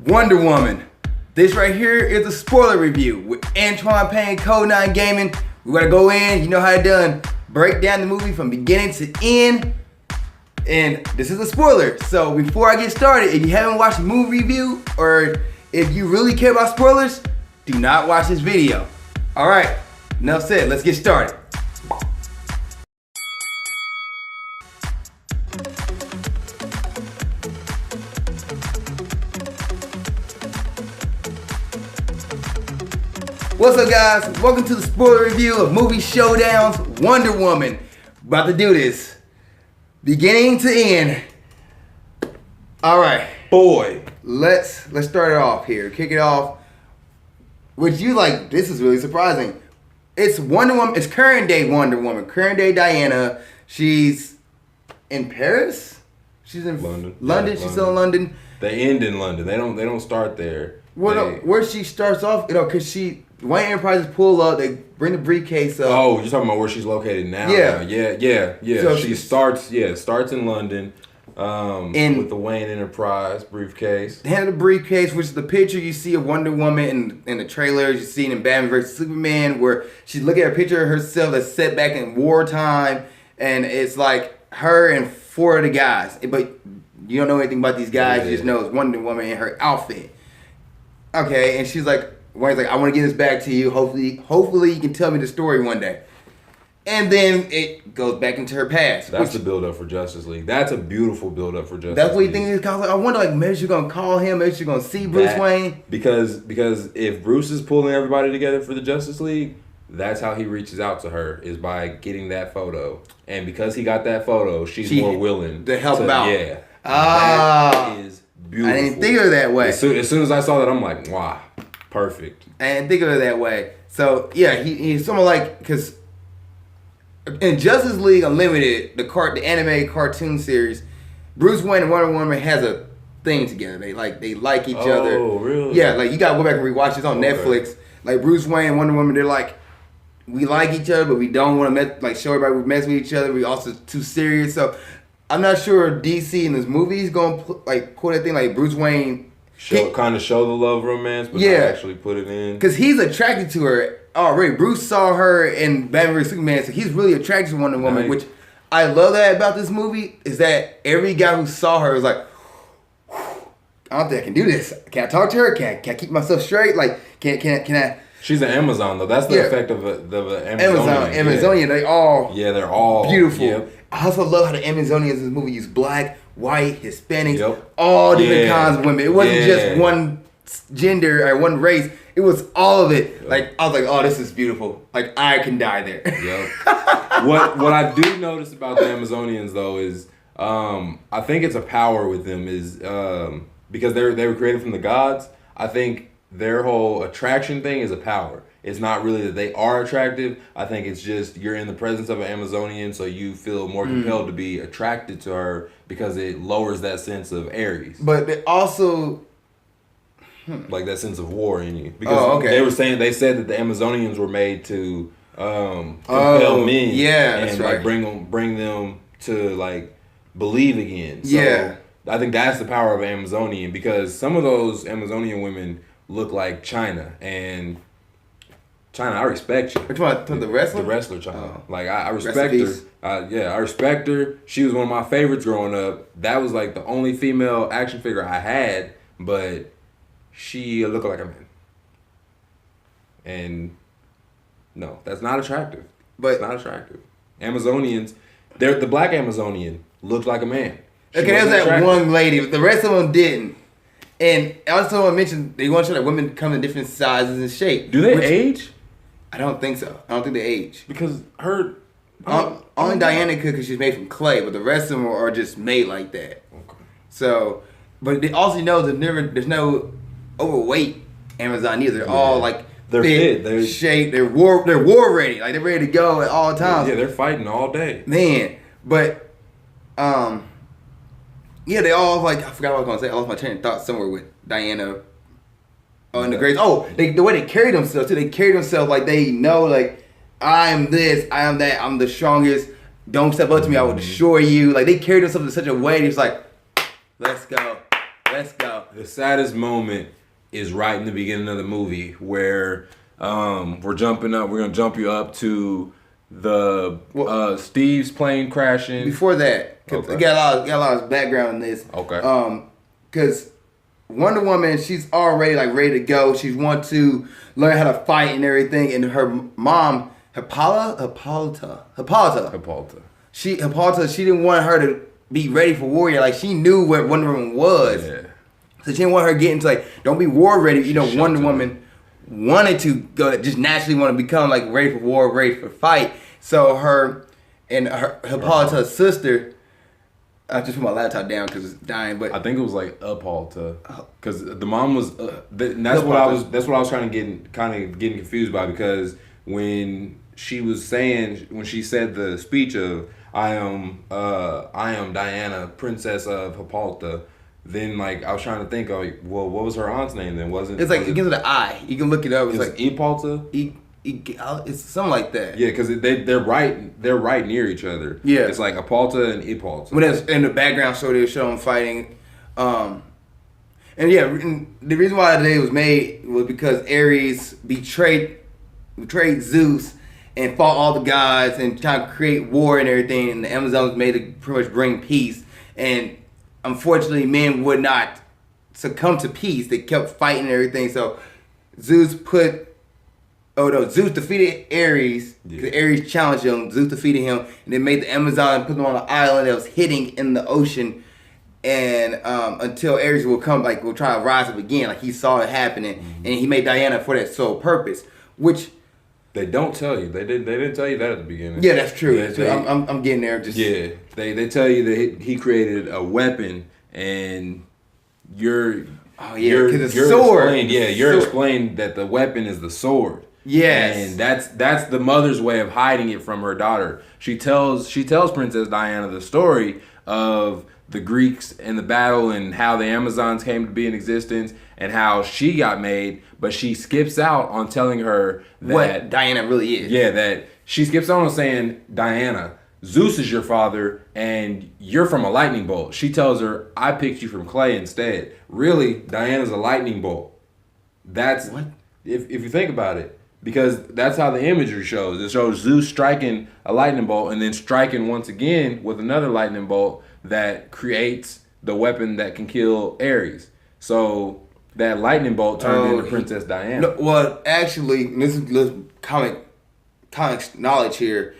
Wonder Woman. This right here is a spoiler review with Antoine Payne, Code 9 Gaming. We're gonna go in, you know how it done, break down the movie from beginning to end. And this is a spoiler. So before I get started, if you haven't watched a movie review or if you really care about spoilers, do not watch this video. All right, enough said, let's get started. What's up, guys? Welcome to the spoiler review of movie Showdowns, Wonder Woman. About to do this, beginning to end. All right, boy. Let's start it off here. Kick it off. Would you like? This is really surprising. It's Wonder Woman. It's current day Wonder Woman. Current day Diana. She's in Paris. She's in London. London. She's still in London. They end in London. They don't start there. Well, no, where she starts off, because Wayne Enterprises pull up, they bring the briefcase up. Oh, you're talking about where she's located now? Yeah. So she starts in London with the Wayne Enterprise briefcase. They have the briefcase, which is the picture you see of Wonder Woman in the trailers. You see it in Batman vs. Superman, where she's looking at a picture of herself that's set back in wartime, and it's like her and four of the guys. But you don't know anything about these guys. You just know it's Wonder Woman in her outfit. Okay, and she's like, Wayne's like, I want to get this back to you. Hopefully you can tell me the story one day. And then it goes back into her past. That's the build-up for Justice League. That's a beautiful build-up for Justice League. That's what you think is called. I wonder, like, maybe she's going to call him. Maybe she's going to see Bruce Wayne. Because if Bruce is pulling everybody together for the Justice League, that's how he reaches out to her, is by getting that photo. And because he got that photo, she's more willing to help him out. Yeah. That is beautiful. I didn't think of it that way. As soon as I saw that, I'm like, wow, perfect. I didn't think of it that way. So, yeah, he's somewhat like, because in Justice League Unlimited, the anime cartoon series, Bruce Wayne and Wonder Woman has a thing together. They like each other. Oh, really? Yeah, like you gotta go back and rewatch this on Netflix. Like Bruce Wayne and Wonder Woman, they're like, we like each other, but we don't want to show everybody we mess with each other. We also too serious. So I'm not sure DC in this movie is gonna pull that thing like Bruce Wayne. Kind of show the love romance, but not actually put it in. Because he's attracted to her already. Bruce saw her in Batman vs. Superman, so he's really attracted to Wonder Woman, which I love that about this movie, is that every guy who saw her was like, I don't think I can do this. Can I talk to her? Can I keep myself straight? Like, can I? She's an Amazon, though. That's the effect of the Amazonian. Amazonian, they're all beautiful. Yep. I also love how the Amazonians in this movie use black, white, Hispanics, all different kinds of women. It wasn't just one gender or one race. It was all of it. Yep. Like, I was like, oh, this is beautiful. Like, I can die there. Yep. What I do notice about the Amazonians, though, is I think it's a power with them is because they were created from the gods. I think their whole attraction thing is a power. It's not really that they are attractive. I think it's just you're in the presence of an Amazonian, so you feel more compelled to be attracted to her because it lowers that sense of Aries. But it also like that sense of war in you. Because they said that the Amazonians were made to compel men. Yeah, and that's right. bring them to like believe again. So yeah. I think that's the power of an Amazonian, because some of those Amazonian women look like China, and China, I respect you. Which one? The wrestler? The wrestler China. Like, I respect her. I respect her. She was one of my favorites growing up. That was like the only female action figure I had, but she looked like a man. And no, that's not attractive. It's not attractive. Amazonians, the black Amazonian looked like a man. Okay, there's that one lady, but the rest of them didn't. And I also want to mention, they want to show that women come in different sizes and shapes. Do they age? I don't think so. I don't think they age. Because her... only Diana could, because she's made from clay, but the rest of them are just made like that. Okay. So, but they also know that there's no overweight Amazon either. They're all like... They're fit. They're shaped. They're war ready. Like, they're ready to go at all times. Yeah, they're fighting all day. Man. But, yeah, they all I forgot what I was going to say. I lost my train of thought somewhere with Diana. Oh, and the Greats. Oh, the way they carry themselves, too. They carry themselves like they know, like, I am this, I am that, I'm the strongest. Don't step up to me, I will destroy you. Like, they carry themselves in such a way, it's like, let's go. Let's go. The saddest moment is right in the beginning of the movie where we're jumping up. We're gonna jump you up to the Steve's plane crashing. Before that, okay. got a lot of background in this. Okay. Because Wonder Woman, she's already like ready to go. She wants to learn how to fight and everything. And her mom, Hippolyta. She didn't want her to be ready for war yet. Like she knew what Wonder Woman was. Yeah. So she didn't want her getting to like, don't be war ready. You know, Wonder Woman wanted to go, just naturally want to become like ready for war, ready for fight. So her and Hippolyta's sister, I just put my laptop down because it's dying. But I think it was like Hippolyta, because the mom was. That's what I was trying to getting confused by, because when she said the speech of I am Diana, Princess of Hippolyta. Then like I was trying to think, like, well, what was her aunt's name then? It begins with an I. You can look it up. It's like Hippolyta. It's something like that. Yeah, because they're right near each other. Yeah, it's like Hippolyta and Hippolyta. When it's in the background, so they show them fighting. And yeah, and the reason why the day was made was because Ares betrayed Zeus and fought all the gods and trying to create war and everything. And the Amazons made to pretty much bring peace. And unfortunately, men would not succumb to peace. They kept fighting and everything. So Zeus defeated Ares. Yeah. Ares challenged him. Zeus defeated him, and they made the Amazon, put them on an island that was hitting in the ocean, and until Ares will try to rise up again. Like he saw it happening, and he made Diana for that sole purpose, which they don't tell you. They didn't tell you that at the beginning. Yeah, that's true. I'm getting there. They tell you that he created a weapon, and you're sword. You're explained that the weapon is the sword. Yes. And that's the mother's way of hiding it from her daughter. She tells Princess Diana the story of the Greeks and the battle and how the Amazons came to be in existence and how she got made, but she skips out on telling her that what Diana really is. Yeah, that she skips on saying, Diana, Zeus is your father and you're from a lightning bolt. She tells her, I picked you from clay instead. Really, Diana's a lightning bolt. That's what? If you think about it. Because that's how the imagery shows. It shows Zeus striking a lightning bolt and then striking once again with another lightning bolt that creates the weapon that can kill Ares. So that lightning bolt turned into Princess Diana. No, well, actually, this is comic knowledge here.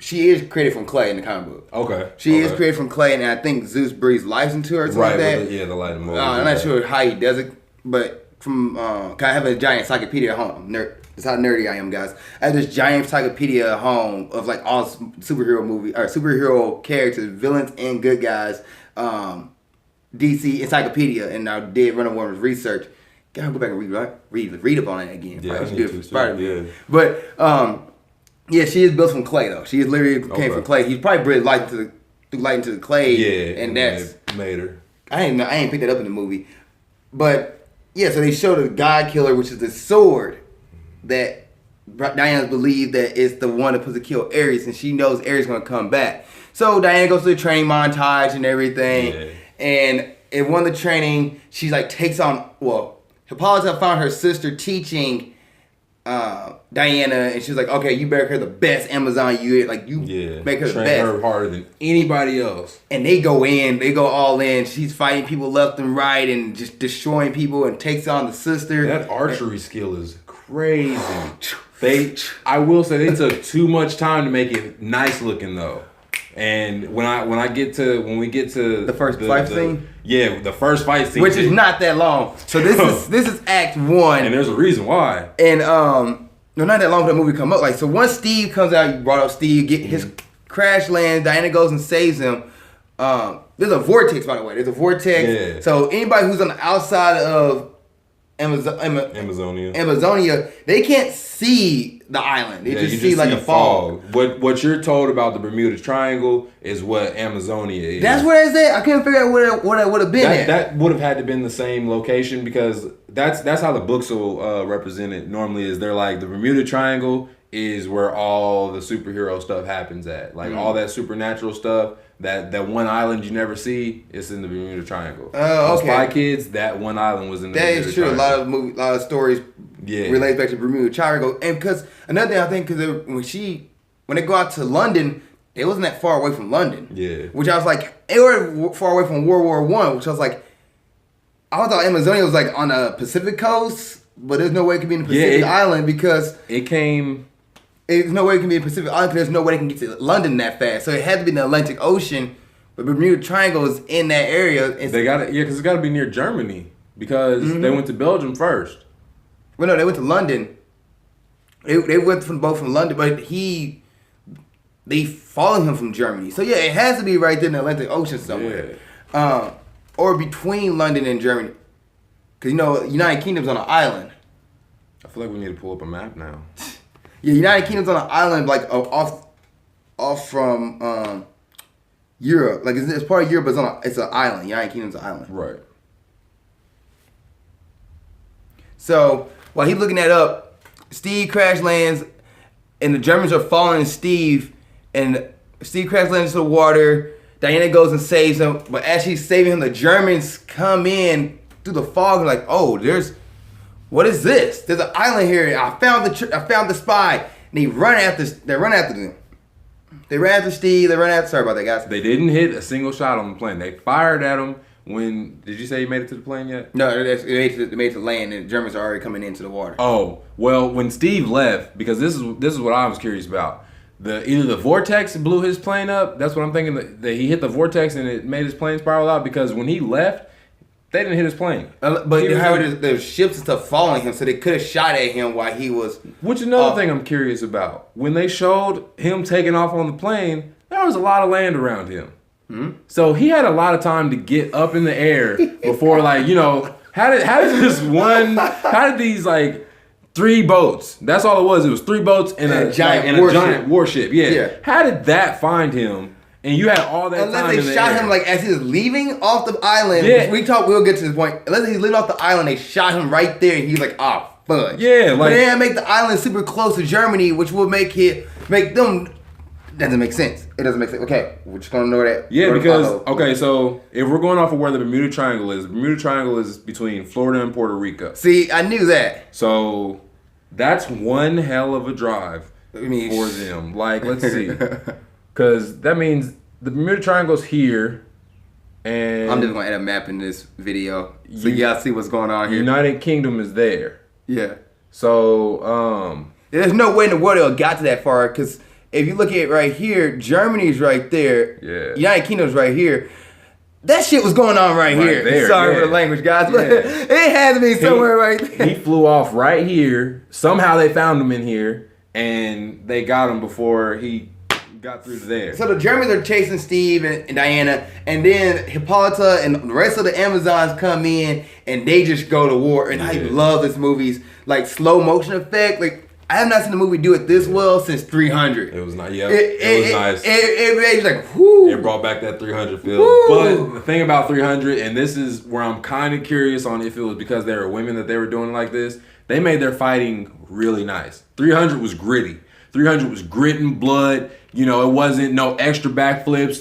She is created from clay in the comic book. Okay. She is created from clay, and I think Zeus breathes life into her or something like that. The lightning bolt. I'm not sure how he does it, but from I have a giant encyclopedia at home. That's how nerdy I am, guys. I have this giant encyclopedia at home of like all superhero characters, villains and good guys. DC encyclopedia, and I did Wonder Woman's research. Gotta go back and read up on it again. Yeah, I need to. But yeah, she is built from clay though. She is literally came from clay. He's probably breathed light into the clay. Yeah, and that's made her. I ain't picked that up in the movie, but. Yeah, so they show the God Killer, which is the sword that Diana believes that is the one that supposed to kill Ares, and she knows Ares is going to come back. So Diana goes to the training montage and everything, and in one of the training, she like takes on, Hippolyta found her sister teaching Diana, and she was like, okay, you make her the best Amazon make her the best. Train her harder than anybody else. And they go all in. She's fighting people left and right and just destroying people and takes on the sister. That archery skill is crazy. I will say they took too much time to make it nice looking though. And when we get to the first fight scene, the first fight scene, which is not that long. So this is Act 1, and there's a reason why. And no, not that long for the movie come up. Like, so once Steve comes out, you brought up Steve, his crash lands. Diana goes and saves him. There's a vortex, by the way. There's a vortex. Yeah. So anybody who's on the outside of Amazonia, they can't see the island. They just see like a fog. What you're told about the Bermuda Triangle is what Amazonia is. That's where it's at. I couldn't figure out what it would have been at. That would have had to been the same location because that's how the books will represent it normally. Is they're like the Bermuda Triangle is where all the superhero stuff happens at. Like all that supernatural stuff, That one island you never see, it's in the Bermuda Triangle. Oh, okay. Spy Kids, that one island was in the Bermuda Triangle. That is true. Triangle. A lot of stories relate back to Bermuda Triangle. And because another thing I think, because when they go out to London, it wasn't that far away from London. Yeah. Which I was like, they were far away from World War I, which I was like, I thought Amazonia was like on the Pacific coast, but there's no way it could be in the Pacific island because there's no way it can be in the Pacific island because there's no way they can get to London that fast. So it had to be in the Atlantic Ocean, but Bermuda Triangle is in that area. They got it, because it's got to be near Germany because they went to Belgium first. Well, no, they went to London. They went both from London, but they followed him from Germany. So yeah, it has to be right there in the Atlantic Ocean somewhere. Yeah. Or between London and Germany. Because, United Kingdom's on an island. I feel like we need to pull up a map now. Yeah, United Kingdom's on an island, like, off from Europe. Like, it's part of Europe, but it's an island. United Kingdom's an island. Right. So, while he's looking that up, Steve crash lands, and the Germans are following Steve, and Steve crash lands into the water. Diana goes and saves him, but as she's saving him, the Germans come in through the fog and like, what is this? There's an island here. I found the spy, and they run after them. They ran after Steve. Sorry about that, guys. They didn't hit a single shot on the plane. They fired at him when. Did you say you made it to the plane yet? No, they made it to land, and the Germans are already coming into the water. Oh well, when Steve left, because this is what I was curious about. Either the vortex blew his plane up. That's what I'm thinking. That he hit the vortex and it made his plane spiral out. Because when he left, they didn't hit his plane. But there's ships and stuff following him, so they could have shot at him while he was. Which another thing I'm curious about. When they showed him taking off on the plane, there was a lot of land around him. Mm-hmm. So he had a lot of time to get up in the air before, how did these 3 boats. That's all it was. It was 3 boats and a giant warship. Yeah. How did that find him? And you had all that time in the Unless they shot him as he was leaving off the island. Yeah. We'll get to this point. Unless he's leaving off the island, they shot him right there, and he's like, fudge. Yeah, but they didn't make the island super close to Germany, which would make them. Doesn't make sense. It doesn't make sense. Okay, we're just gonna know that. Yeah, because so if we're going off of where the Bermuda Triangle is between Florida and Puerto Rico. See, I knew that. So that's one hell of a drive for them. Let's see. Because that means the Bermuda Triangle's here, and I'm just going to add a map in this video so y'all see what's going on here. United Kingdom is there. Yeah. So, there's no way in the world it got to that far, because if you look at it right here, Germany's right there. Yeah. United Kingdom's right here. That shit was going on right here. There, Sorry for the language, guys, but it had to be somewhere right there. He flew off right here. Somehow they found him in here, and they got him before he got through there. So the Germans are chasing Steve and Diana, and then Hippolyta and the rest of the Amazons come in, and they just go to war. And I love this movie's slow motion effect. I have not seen a movie do it this well since 300. It was nice. Yeah, it was nice. It was whoo. It brought back that 300 feel. Woo. But the thing about 300, and this is where I'm kind of curious on if it was because they were women that they were doing like this, they made their fighting really nice. 300 was gritty. 300 was grit and blood. It wasn't no extra backflips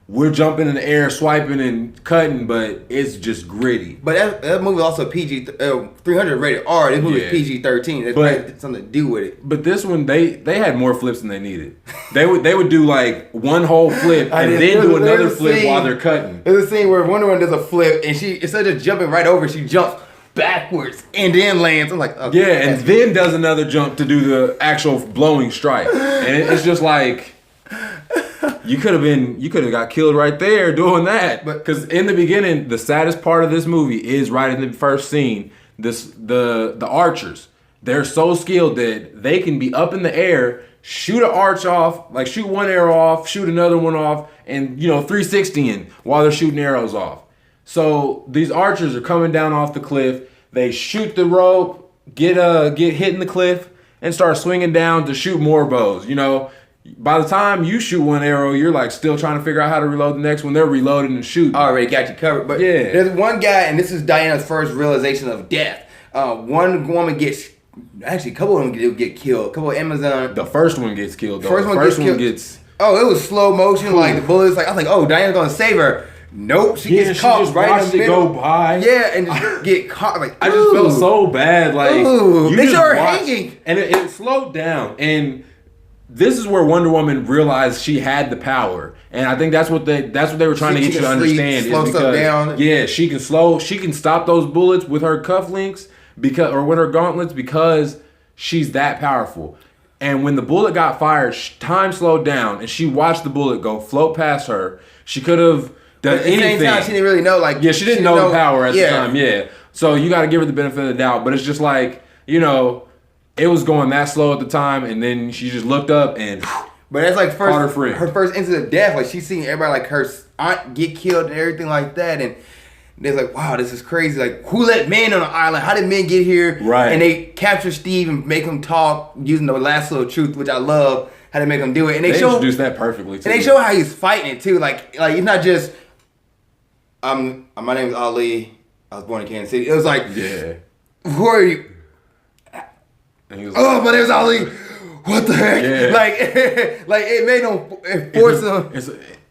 we're jumping in the air, swiping and cutting, but it's just gritty. But that movie also PG 300 rated R. This movie is PG-13. That's something to do with it. But this one, they had more flips than they needed. They would do one whole flip and then do another flip while they're cutting. There's a scene where Wonder Woman does a flip and she, instead of just jumping right over, she jumps backwards and then lands. I'm like, okay. Yeah, and then does another jump to do the actual blowing strike. And it's just you could have got killed right there doing that. But because in the beginning, the saddest part of this movie is right in the first scene. The archers, they're so skilled that they can be up in the air, shoot an arch off, shoot one arrow off, shoot another one off, and 360ing while they're shooting arrows off. So these archers are coming down off the cliff. They shoot the rope, get hit in the cliff, and start swinging down to shoot more bows. By the time you shoot one arrow, you're still trying to figure out how to reload the next one. They're reloading and shooting. Already got you covered. But there's one guy, and this is Diana's first realization of death. One woman gets, actually a couple of them get killed. A couple of Amazon. The first one gets killed though. The first one gets Oh, it was slow motion. Like the bullets. Like I was like, oh, Diana's gonna save her. Nope, she gets caught just right in the middle. go by. Yeah, and just get caught. Like I just felt so bad. Like they show her hanging, and it slowed down. And this is where Wonder Woman realized she had the power, and I think that's what they were trying to get you to understand. Slow stuff down. Yeah, she can stop those bullets with her cufflinks or with her gauntlets because she's that powerful. And when the bullet got fired, time slowed down, and she watched the bullet float past her. She could have done anything. At the same time, she didn't really know. Like she didn't know the power at the time. Yeah, so you got to give her the benefit of the doubt. But it's just like it was going that slow at the time, and then she just looked up and. But that's like her friend. first incident of death. Like she's seeing everybody like her aunt get killed and everything like that, and they're like, "Wow, this is crazy! Like, who let men on the island? How did men get here?" Right. And they capture Steve and make him talk using the lasso of truth, which I love how they make him do it. And they introduced that perfectly too. And they show how he's fighting it too. Like he's not just, my name is Ali. I was born in Kansas City. It was like, who are you? And he was like, my name is Ali. What the heck? Yeah. Like it made them force them.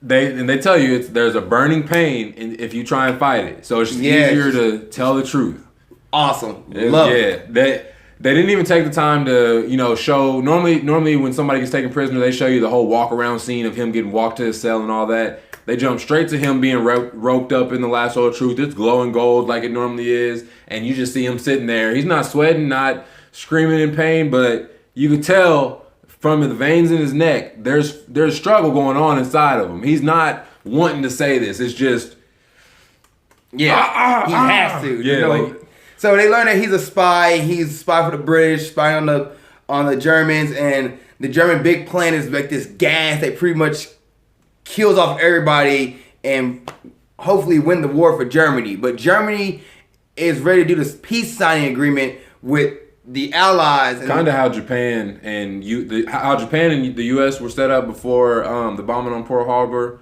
They tell you there's a burning pain if you try and fight it. So it's just easier to tell the truth. Awesome. Love it. They didn't even take the time to, show normally when somebody gets taken prisoner, they show you the whole walk around scene of him getting walked to his cell and all that. They jump straight to him being roped up in the lasso of truth. It's glowing gold like it normally is, and you just see him sitting there. He's not sweating, not screaming in pain, but you could tell from the veins in his neck, there's struggle going on inside of him. He's not wanting to say this. It's just, he has to. So they learn that he's a spy. He's a spy for the British, spying on the Germans, and the German big plan is like this gas that pretty much kills off everybody and hopefully win the war for Germany. But Germany is ready to do this peace signing agreement with the Allies. Kind of how Japan and the U.S. were set up before the bombing on Pearl Harbor,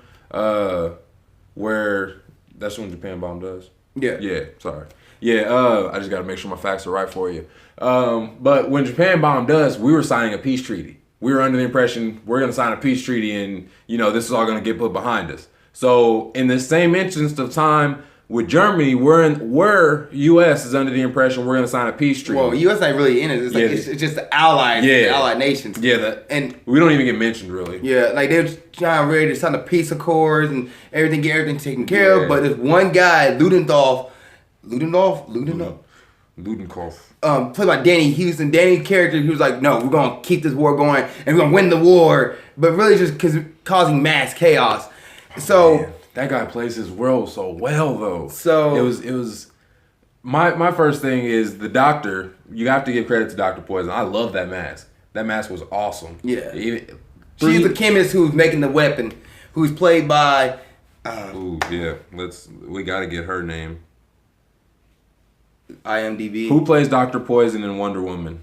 where that's when Japan bombed us. Yeah. Sorry. Yeah. I just got to make sure my facts are right for you. But when Japan bombed us, we were signing a peace treaty. We were under the impression we're going to sign a peace treaty, and this is all going to get put behind us. So in this same instance of time. With Germany, we're U.S. is under the impression we're going to sign a peace treaty. Well, U.S. ain't really in it. It's like it's just the allies, the allied nations. Yeah, and we don't even get mentioned really. Yeah, like they're trying ready to sign the peace accords and get everything taken care of. But there's one guy, Ludendorff, played by Danny Houston. Danny's character, he was like, no, we're going to keep this war going and we're going to win the war. But really just because causing mass chaos. So. Man. That guy plays his role so well, though. So it was. My first thing is the Doctor. You have to give credit to Dr. Poison. I love that mask. That mask was awesome. Yeah. She's the chemist who's making the weapon, who's played by. We got to get her name. IMDb. Who plays Dr. Poison in Wonder Woman?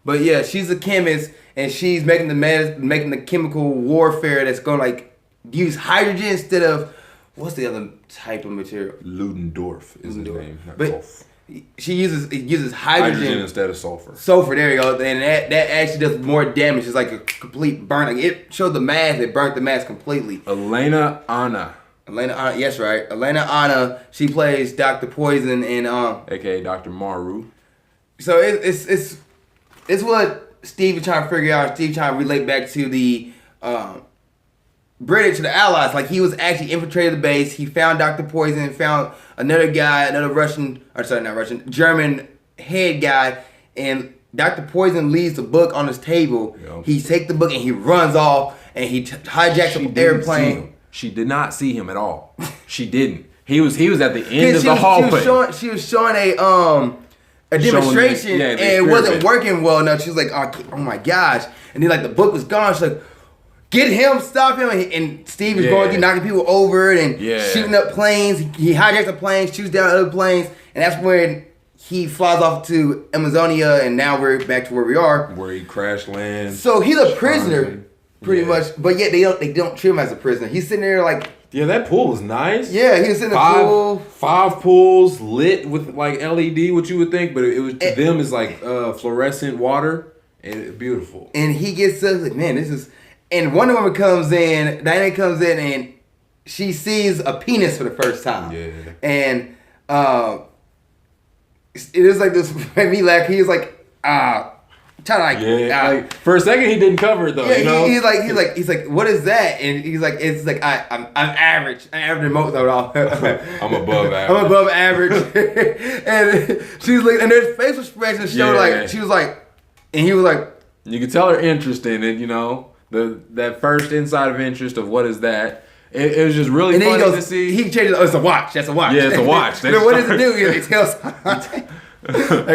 But yeah, she's a chemist. And she's making the chemical warfare that's going to like use hydrogen instead of what's the other type of material? Ludendorff is his name. She uses hydrogen instead of sulfur. Sulfur, there you go. And that actually does more damage. It's like a complete burn. Like it showed the mask. It burnt the mask completely. Elena Anna, yes, right. Elena Anna. She plays Dr. Poison and aka Dr. Maru. So it's what. Steve is trying to figure out. Steve trying to relate back to the British, to the Allies. Like he was actually infiltrated the base. He found Dr. Poison, found another guy, German head guy, and Dr. Poison leaves the book on his table. Yep. He takes the book and he runs off and he hijacks an airplane. She did not see him at all. She didn't. He was at the end of the hallway. She was showing a demonstration and it wasn't working well enough. She was like, oh my gosh. And then like the book was gone. She's like, get him, stop him. And Steve is going through knocking people over and shooting up planes. He hijacks a plane, shoots down other planes. And that's when he flies off to Amazonia, and now we're back to where we are. Where he crash lands. So he's a prisoner, pretty much. But yet they don't treat him as a prisoner. He's sitting there like... Yeah, that pool was nice. Yeah, he was in the pool. 5 pools lit with like LED, what you would think, but it was to them is like fluorescent water, And beautiful. And he gets up like, man, this is. And Wonder Woman comes in. Diana comes in and she sees a penis for the first time. Yeah. And it is like this made me laugh. He was like, trying to like for a second he didn't cover it though. Yeah, you know? he's like, what is that? And he's like, it's like I'm average. I'm average in most of it all. I'm above average. I'm above average. And she was like, and their facial expressions showed like she was like, and he was like, you could tell her interest in it. You know, that first inside of interest of what is that. It was just really funny to see. He changed it. Oh, it's a watch. That's a watch. Yeah, it's a watch. Then what does it do? It tells. Like,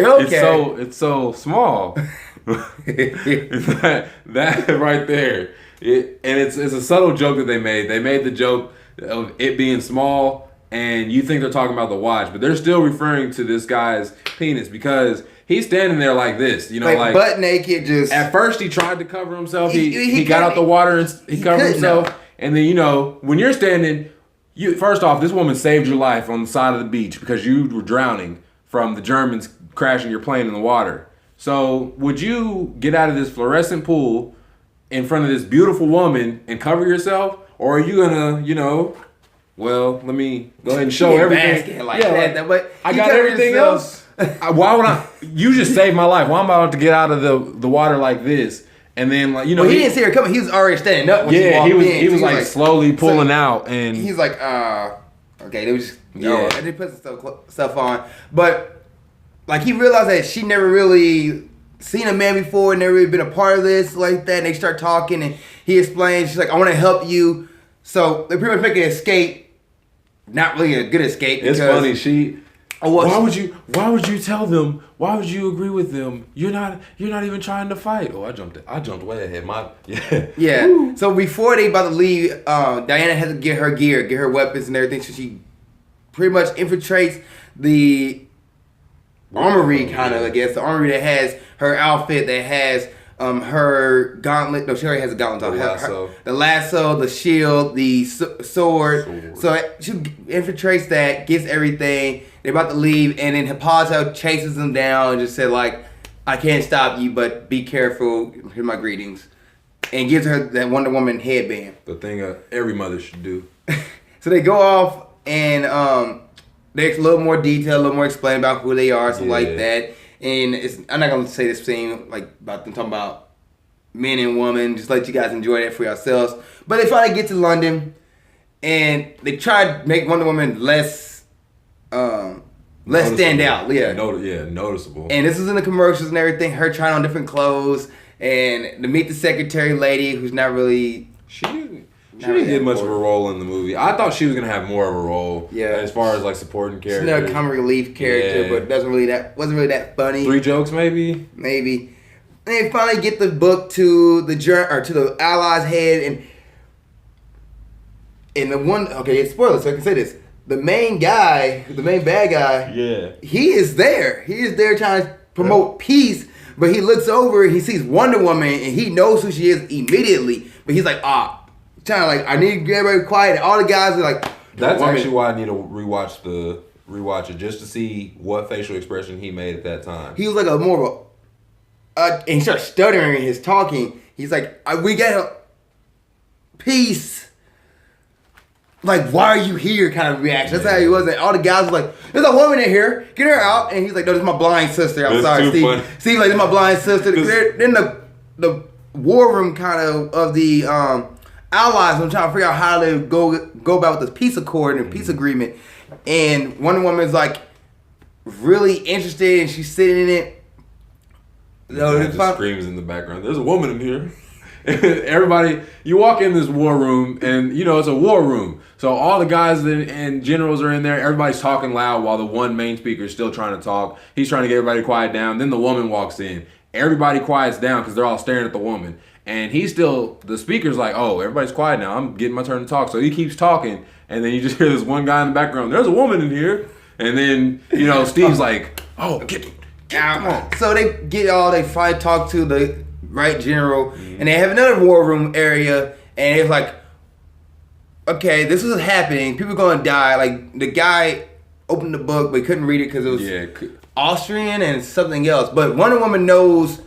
okay. It's so small. that right there. And it's a subtle joke that they made. They made the joke of it being small, and you think they're talking about the watch, but they're still referring to this guy's penis because he's standing there like this, you know, like butt naked. Just at first he tried to cover himself. He got out the water and he covered himself. No. And then, you know, when you're standing, first off, this woman saved your life on the side of the beach because you were drowning from the Germans crashing your plane in the water. So would you get out of this fluorescent pool in front of this beautiful woman and cover yourself? Or are you going to, you know, well, let me go ahead and show everything. Like that, but I got everything else. Why would I? You just saved my life. Why am I about to get out of the water like this? And then, like, you know, he didn't see her coming. He was already standing up when she walked in. He was like slowly pulling out, and he's like, okay, they was just, and they put some stuff on, but like he realized that she never really seen a man before, never really been a part of this like that. And they start talking, and he explains, she's like, I want to help you. So they pretty much make an escape, not really a good escape. It's funny. Why would you tell them? Why would you agree with them? You're not even trying to fight. Oh, I jumped way ahead. Yeah. Woo. So before they about to leave, Diana had to get her gear, get her weapons and everything. So she pretty much infiltrates the armory, kind of, I guess. The armory that has her outfit, that has her gauntlet. No, she already has a gauntlet on. The lasso, the shield, the sword. So she infiltrates that, gets everything. They're about to leave, and then Hippolyta chases them down and just said, like, I can't stop you, but be careful. Here's my greetings. And gives her that Wonder Woman headband. The thing every mother should do. So they go off, and there's a little more detail, a little more explain about who they are, something like that. And I'm not going to say this thing like about them talking about men and women. Just let you guys enjoy that for yourselves. But they finally get to London, and they try to make Wonder Woman less stand out. Noticeable. And this is in the commercials and everything. Her trying on different clothes, and to meet the secretary lady who's not really. She didn't get much of a role in the movie. I thought she was gonna have more of a role. Yeah. As far as like supporting characters. She's not a comic relief character, but wasn't really that funny. 3 jokes maybe. Maybe. And they finally get the book to the Allies' head, and the one. Okay, spoilers, so I can say this. The main bad guy, he is there. He is there trying to promote peace, but he looks over and he sees Wonder Woman and he knows who she is immediately. But he's like, trying to like, I need to get everybody quiet. And all the guys are like, that's actually why I need to rewatch it just to see what facial expression he made at that time. He was like and he starts stuttering in his talking. He's like, we got peace. Like, why are you here kind of reaction. That's how he was. And all the guys were like, there's a woman in here. Get her out. And he's like, no, this is my blind sister. I'm sorry, Steve. Funny. Steve, like, this is my blind sister. Then the war room kind of the allies. I'm trying to figure out how to go about this peace accord and peace agreement. And Wonder Woman's like really interested and she's sitting in it. Just screams in the background. There's a woman in here. Everybody, you walk in this war room and you know it's a war room, so all the guys and generals are in there. Everybody's talking loud while the one main speaker is still trying to talk. He's trying to get everybody quiet down. Then the woman walks in. Everybody quiets down because they're all staring at the woman, and the speaker's like, oh, everybody's quiet now, I'm getting my turn to talk. So he keeps talking, and then you just hear this one guy in the background, there's a woman in here. And then Steve's like, oh, come on. So they finally talk to the Wright general, and they have another war room area, and it's like, okay, this is happening. People are gonna die. Like the guy opened the book, but he couldn't read it because it was Austrian and something else. But Wonder Woman knows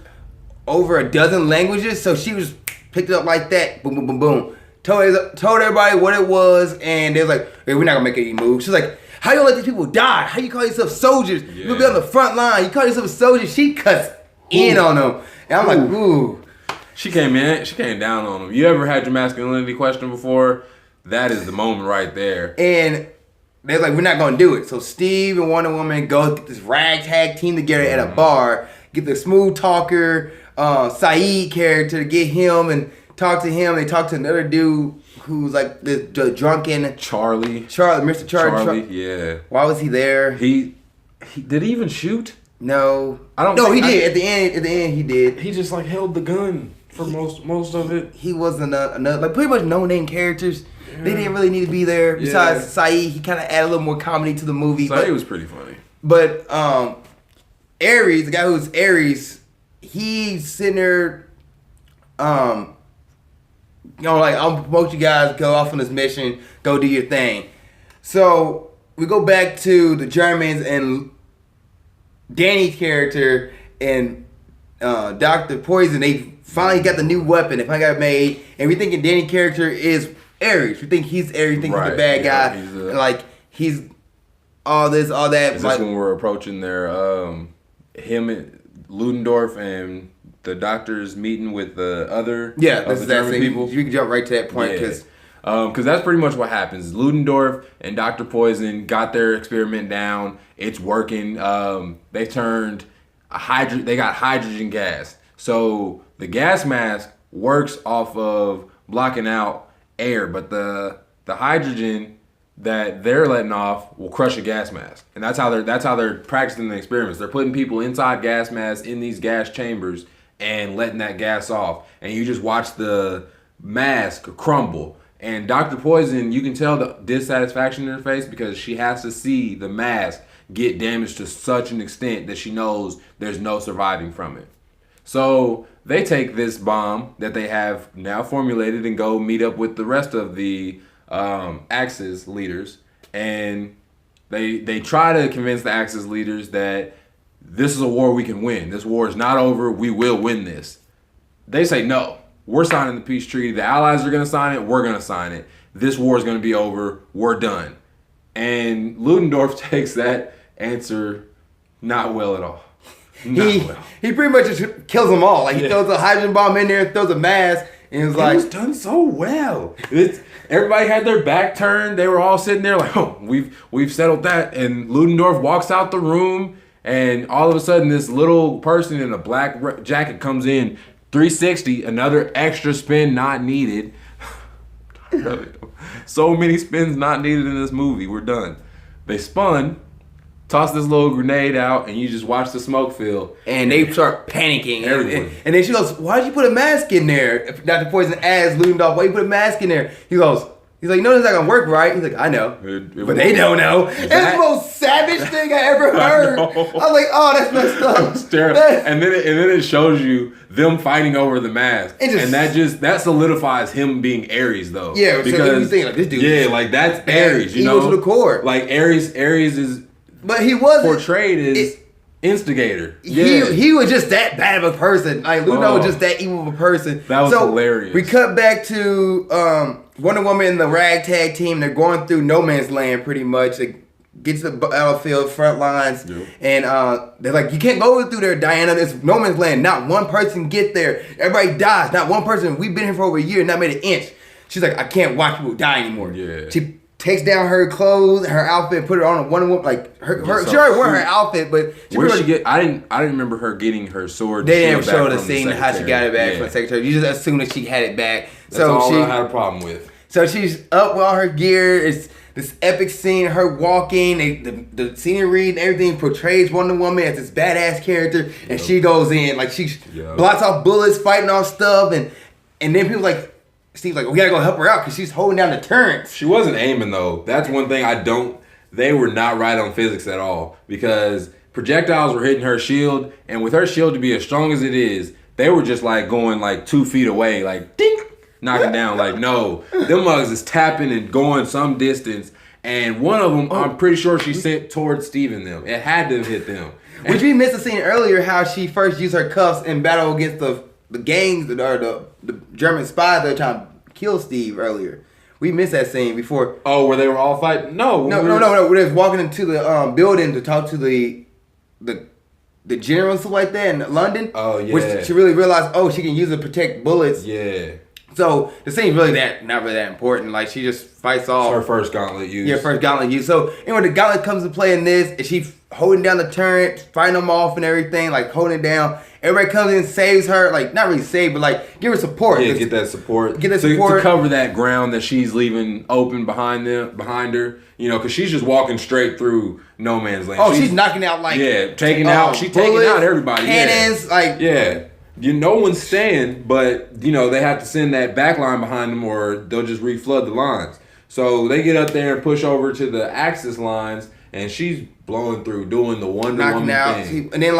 over a dozen languages, so she was picked it up like that. Boom, boom, boom, boom. Told everybody what it was, and they was like, hey, we're not gonna make any moves. She's like, how you let these people die? How you call yourself soldiers? Yeah. You'll be on the front line. You call yourself a soldier. She cuts in on them. And I'm like, ooh. She came down on them. You ever had your masculinity questioned before? That is the moment right there. And they're like, we're not gonna do it. So Steve and Wonder Woman go get this ragtag team together at a bar, get the smooth talker, Saeed character to get him and talk to him. They talk to another dude who's like the drunken Charlie, Mr. Charlie. Yeah. Why was he there? He did he even shoot? No. I don't. No, he did. At the end, he did. He just like held the gun for most of it. He wasn't another like pretty much no name characters. Yeah. They didn't really need to be there. Besides Saeed, he kind of added a little more comedy to the movie. Saeed was pretty funny. But Ares, the guy who's Ares, he's sitting there. Like, I'll promote you guys, go off on this mission, go do your thing. So we go back to the Germans and Danny's character and Dr. Poison. They finally got the new weapon. They finally got it made. And we thinking Danny's character is Ares. We think he's Ares. We think he's the bad guy. He's all this, all that. Is this when we're approaching their, him and Ludendorff and the doctor's meeting with the other that's the German people? You can jump right to that point because that's pretty much what happens. Ludendorff and Dr. Poison got their experiment down. It's working. They turned they got hydrogen gas. So the gas mask works off of blocking out air, but the hydrogen that they're letting off will crush a gas mask. And that's how they're practicing the experiments. They're putting people inside gas masks in these gas chambers and letting that gas off. And you just watch the mask crumble. And Dr. Poison, you can tell the dissatisfaction in her face because she has to see the mask get damaged to such an extent that she knows there's no surviving from it. So they take this bomb that they have now formulated and go meet up with the rest of the Axis leaders. And they try to convince the Axis leaders that this is a war we can win. This war is not over. We will win this. They say, no, we're signing the peace treaty. The Allies are going to sign it. We're going to sign it. This war is going to be over. We're done. And Ludendorff takes that answer not well at all. He pretty much just kills them all. Like he throws a hydrogen bomb in there, throws a mask, and it was done so well. Everybody had their back turned. They were all sitting there like, oh, we've settled that. And Ludendorff walks out the room. And all of a sudden, this little person in a black jacket comes in, 360, another extra spin not needed. So many spins not needed in this movie. We're done. They spun, tossed this little grenade out, and you just watch the smoke fill. And they start panicking. And then she goes, why'd you put a mask in there? Dr. Poison asks Ludendorff, why you put a mask in there? He's like, no, this is not going to work, right? He's like, I know. But they don't know. It's the most savage thing I ever heard. I was like, oh, that's messed up. And then it shows you them fighting over the mask. And that solidifies him being Ares, though. Yeah, because you think, like, this dude. Yeah, like, that's Ares, you know? Evil to the core. Like, Ares is but he wasn't portrayed as instigator. He was just that bad of a person. Like, Ludo was just that evil of a person. That was hilarious. We cut back to Wonder Woman and the ragtag team. They're going through no man's land pretty much. They get to the battlefield, front lines, and they're like, you can't go through there, Diana. It's no man's land. Not one person get there. Everybody dies. Not one person. We've been here for over a year and not made an inch. She's like, I can't watch people die anymore. Yeah. She takes down her clothes, her outfit, put it on a Wonder Woman. Like she already wore her outfit, but I didn't remember her getting her sword. They didn't show the scene how she got it back from the secretary. You just assume that she had it back. That's all I had a problem with. So she's up with all her gear. It's this epic scene, her walking, the scenery and everything portrays Wonder Woman as this badass character, and she goes in like she blocks off bullets, fighting off stuff, and then people like. Steve's like, we gotta go help her out because she's holding down the turrets. She wasn't aiming though. That's one thing they were not right on physics at all because projectiles were hitting her shield, and with her shield to be as strong as it is, they were just like going like 2 feet away, like ding, knocking down. Like, no, them mugs is tapping and going some distance, and one of them, I'm pretty sure she sent towards Steve and them. It had to have hit them. Which we missed a scene earlier how she first used her cuffs in battle against the gangs or the German spies that were trying to kill Steve earlier. We missed that scene before. Oh, where they were all fighting? No. No. They was walking into the building to talk to the general and stuff like that in London. Oh, yeah. Which she really realized, she can use it to protect bullets. Yeah. So the scene's really not really that important. Like she just fights off. It's her first gauntlet use. Yeah, first gauntlet use. So anyway, the gauntlet comes to play in this, and she holding down the turret, fighting them off and everything, like holding it down. Everybody comes in and saves her, like not really save, but like give her support. Yeah, get that support. Get that support to cover that ground that she's leaving open behind her. You know, because she's just walking straight through no man's land. She's knocking out like taking out everybody. Cannons, No one's staying, but they have to send that back line behind them, or they'll just reflood the lines. So they get up there and push over to the Axis lines, and she's blowing through, doing the Wonder Woman thing. And then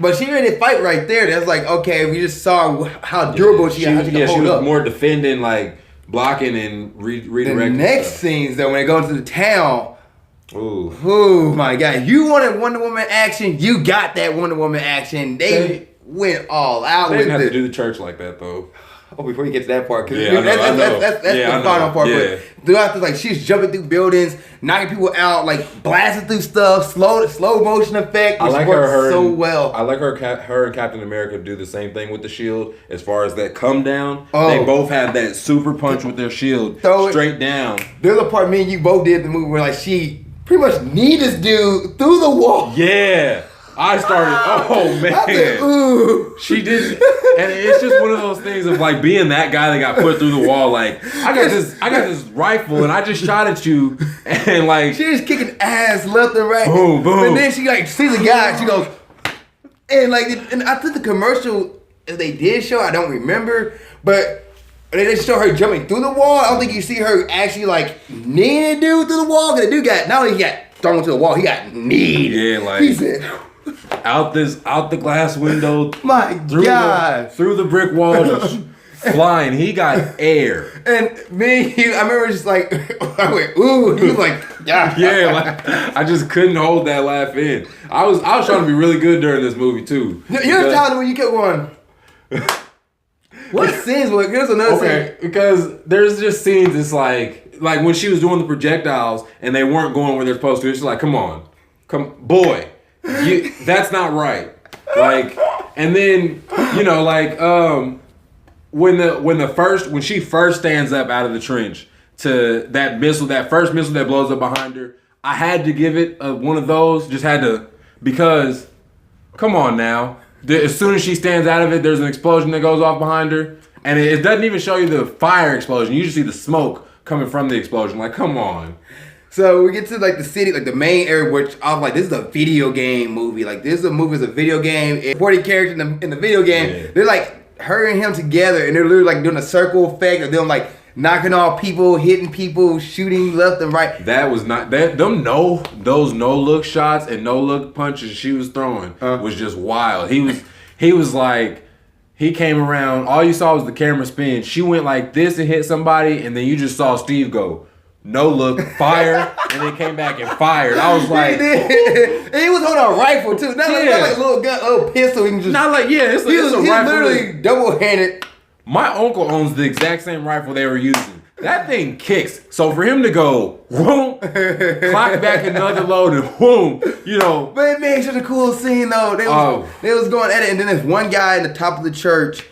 but she ready to fight right there. That's like, okay, we just saw how durable she hold she was up. more defending, like blocking and redirecting. The next scenes though, when they go into the town. Ooh, my God! You wanted Wonder Woman action. You got that Wonder Woman action. They went all out. They didn't have to do the church like that though. Oh, before you get to that part, because that's the final part. Yeah. But throughout this, she's jumping through buildings, knocking people out, blasting through stuff, slow motion effect, which works so well. I like her and Captain America do the same thing with the shield. As far as that come down, they both have that super punch with their shield straight down. There's a part me and you both did in the movie where she pretty much kneed this dude through the wall. Yeah. I started, man. I said, ooh. She did, and it's just one of those things of being that guy that got put through the wall. I got this rifle and I just shot at you, and she's kicking ass left and right. Boom, boom. And then she sees a guy, she goes, and I think the commercial they did show, I don't remember, but they just show her jumping through the wall. I don't think you see her actually kneeing a dude through the wall. Because the dude not only he got thrown to the wall, he got kneed. Yeah, he said. Out the glass window. My God. Through the brick wall, just flying. He got air. And me, I remember just I went, ooh. He was like, yeah. Yeah, I just couldn't hold that laugh in. I was trying to be really good during this movie too. You're telling me when you kept going. What scenes? Here's another scene. Because there's just scenes. It's like when she was doing the projectiles and they weren't going where they're supposed to. It's like, come, boy. That's not right. And then when she first stands up out of the trench to that first missile that blows up behind her, I had to give it one of those. Just had to, because come on now. As soon as she stands out of it, there's an explosion that goes off behind her, and it doesn't even show you the fire explosion. You just see the smoke coming from the explosion. Come on. So we get to the city, the main area, which I was like, this is a video game movie. This is a movie, it's a video game. Supporting character in the video game, they're her and him together, and they're literally doing a circle effect of them knocking off people, hitting people, shooting left and right. That was not that. Those no look shots and no look punches she was throwing was just wild. He was like. He came around. All you saw was the camera spin. She went like this and hit somebody, and then you just saw Steve go. No look, fire, and then came back and fired. I was like, he did. And he was holding a rifle too. Not like a little gun, little pistol. He was just not like it's a rifle. Literally double-handed. My uncle owns the exact same rifle they were using. That thing kicks. So for him to go, whoom, clock back another load and whoom, But it made such a cool scene though. They was going at it, and then there's one guy in the top of the church.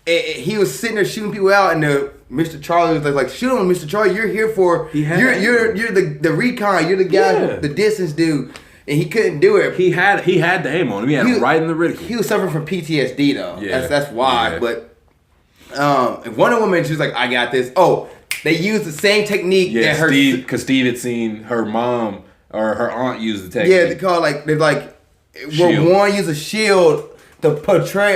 He was sitting there shooting people out, and Mr. Charlie was like, shoot him, Mr. Charlie. You're here for you're the recon. You're the guy, the distance dude, and he couldn't do it. He had the aim on him. He had him right in the reticle. He was suffering from PTSD though. Yeah, that's why. Yeah. But Wonder Woman, she was like, I got this. Oh, they used the same technique that her because Steve had seen her mom or her aunt use the technique. Yeah, they call where one used a shield to portray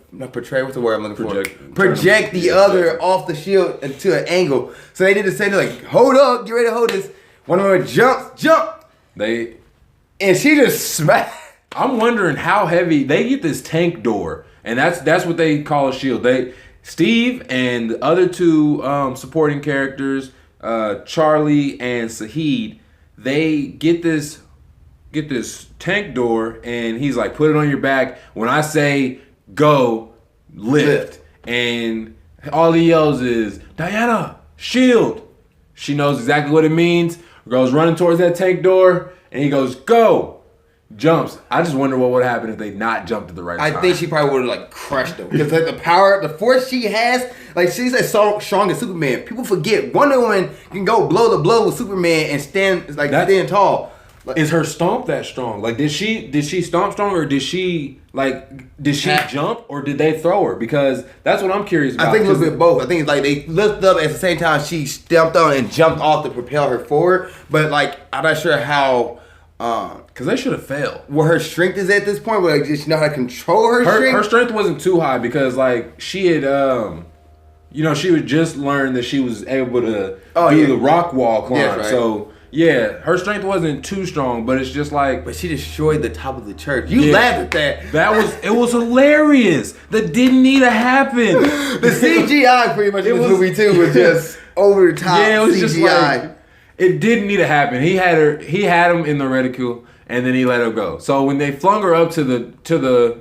not portray. What's the word I'm looking for? Project the other off the shield into an angle. So they did the same. They're like, hold up, get ready to hold this. One of them jump. And she just smacked. I'm wondering how heavy they get this tank door, and that's what they call a shield. Steve and the other two supporting characters, Charlie and Sahid, they get this tank door, and he's like, put it on your back. When I say go, lift. And all he yells is, Diana, shield. She knows exactly what it means. Goes running towards that tank door, and he goes, go. Jumps. I just wonder what would happen if they not jumped at the right time. I think she probably would have like crushed him. Because like the force she has, like she's as strong as Superman. People forget Wonder Woman can go blow to blow with Superman and stand tall. Like, is her stomp that strong? Like, did she stomp strong, or did she jump, or did they throw her? Because that's what I'm curious about. I think a little bit of both. I think it's like they lifted up at the same time she stepped on and jumped off to propel her forward. But like, I'm not sure how. Because they should have failed. Where her strength is at this point, where like, she know how to control her strength. Her strength wasn't too high because like she had, she would just learn that she was able to do the rock wall climb. Yes, right. So. Yeah, her strength wasn't too strong, but it's just like... But she destroyed the top of the church. You laughed at that. It was hilarious. That didn't need to happen. The CGI pretty much in this movie too was just over the top. Yeah, it was CGI. Just like... It didn't need to happen. He had him in the reticule, and then he let her go. So when they flung her up to the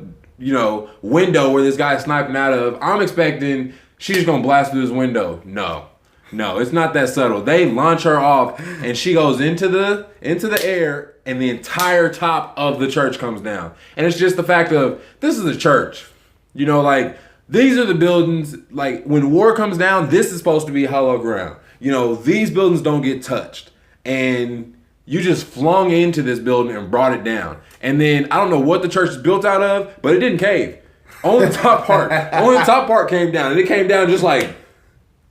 window where this guy's sniping out of, I'm expecting she's just going to blast through this window. No, it's not that subtle. They launch her off, and she goes into the air, and the entire top of the church comes down. And it's just the fact of, this is a church. Like, these are the buildings, like, when war comes down, this is supposed to be hollow ground. These buildings don't get touched. And you just flung into this building and brought it down. And then, I don't know what the church is built out of, but it didn't cave. Only the top part came down. And it came down just like,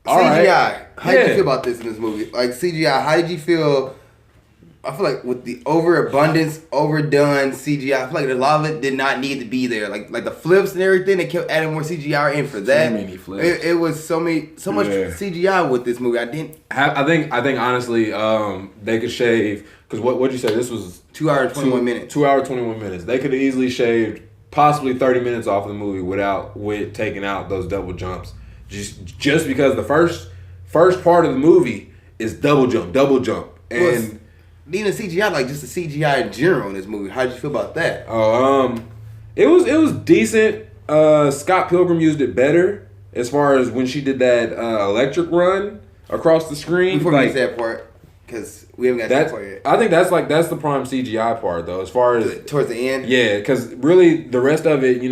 all CGI. Right. How did you feel about this in this movie? Like CGI, how did you feel? I feel like with the overabundance, overdone CGI, I feel like a lot of it did not need to be there. Like the flips and everything, they kept adding more CGI in for that. So many flips. It was so much CGI with this movie. I think honestly, they could shave, because what'd you say? This was 2 hours 21 minutes. 2 hours 21 minutes. They could have easily shaved possibly 30 minutes off the movie with taking out those double jumps. Just because the first part of the movie is double jump, and even CGI, like just the CGI in general in this movie. How did you feel about that? It was decent. Scott Pilgrim used it better as far as when she did that electric run across the screen. Before we get to that part, because we haven't got to that part yet. I think that's the prime CGI part though, as far as towards the end. Yeah, because really the rest of it,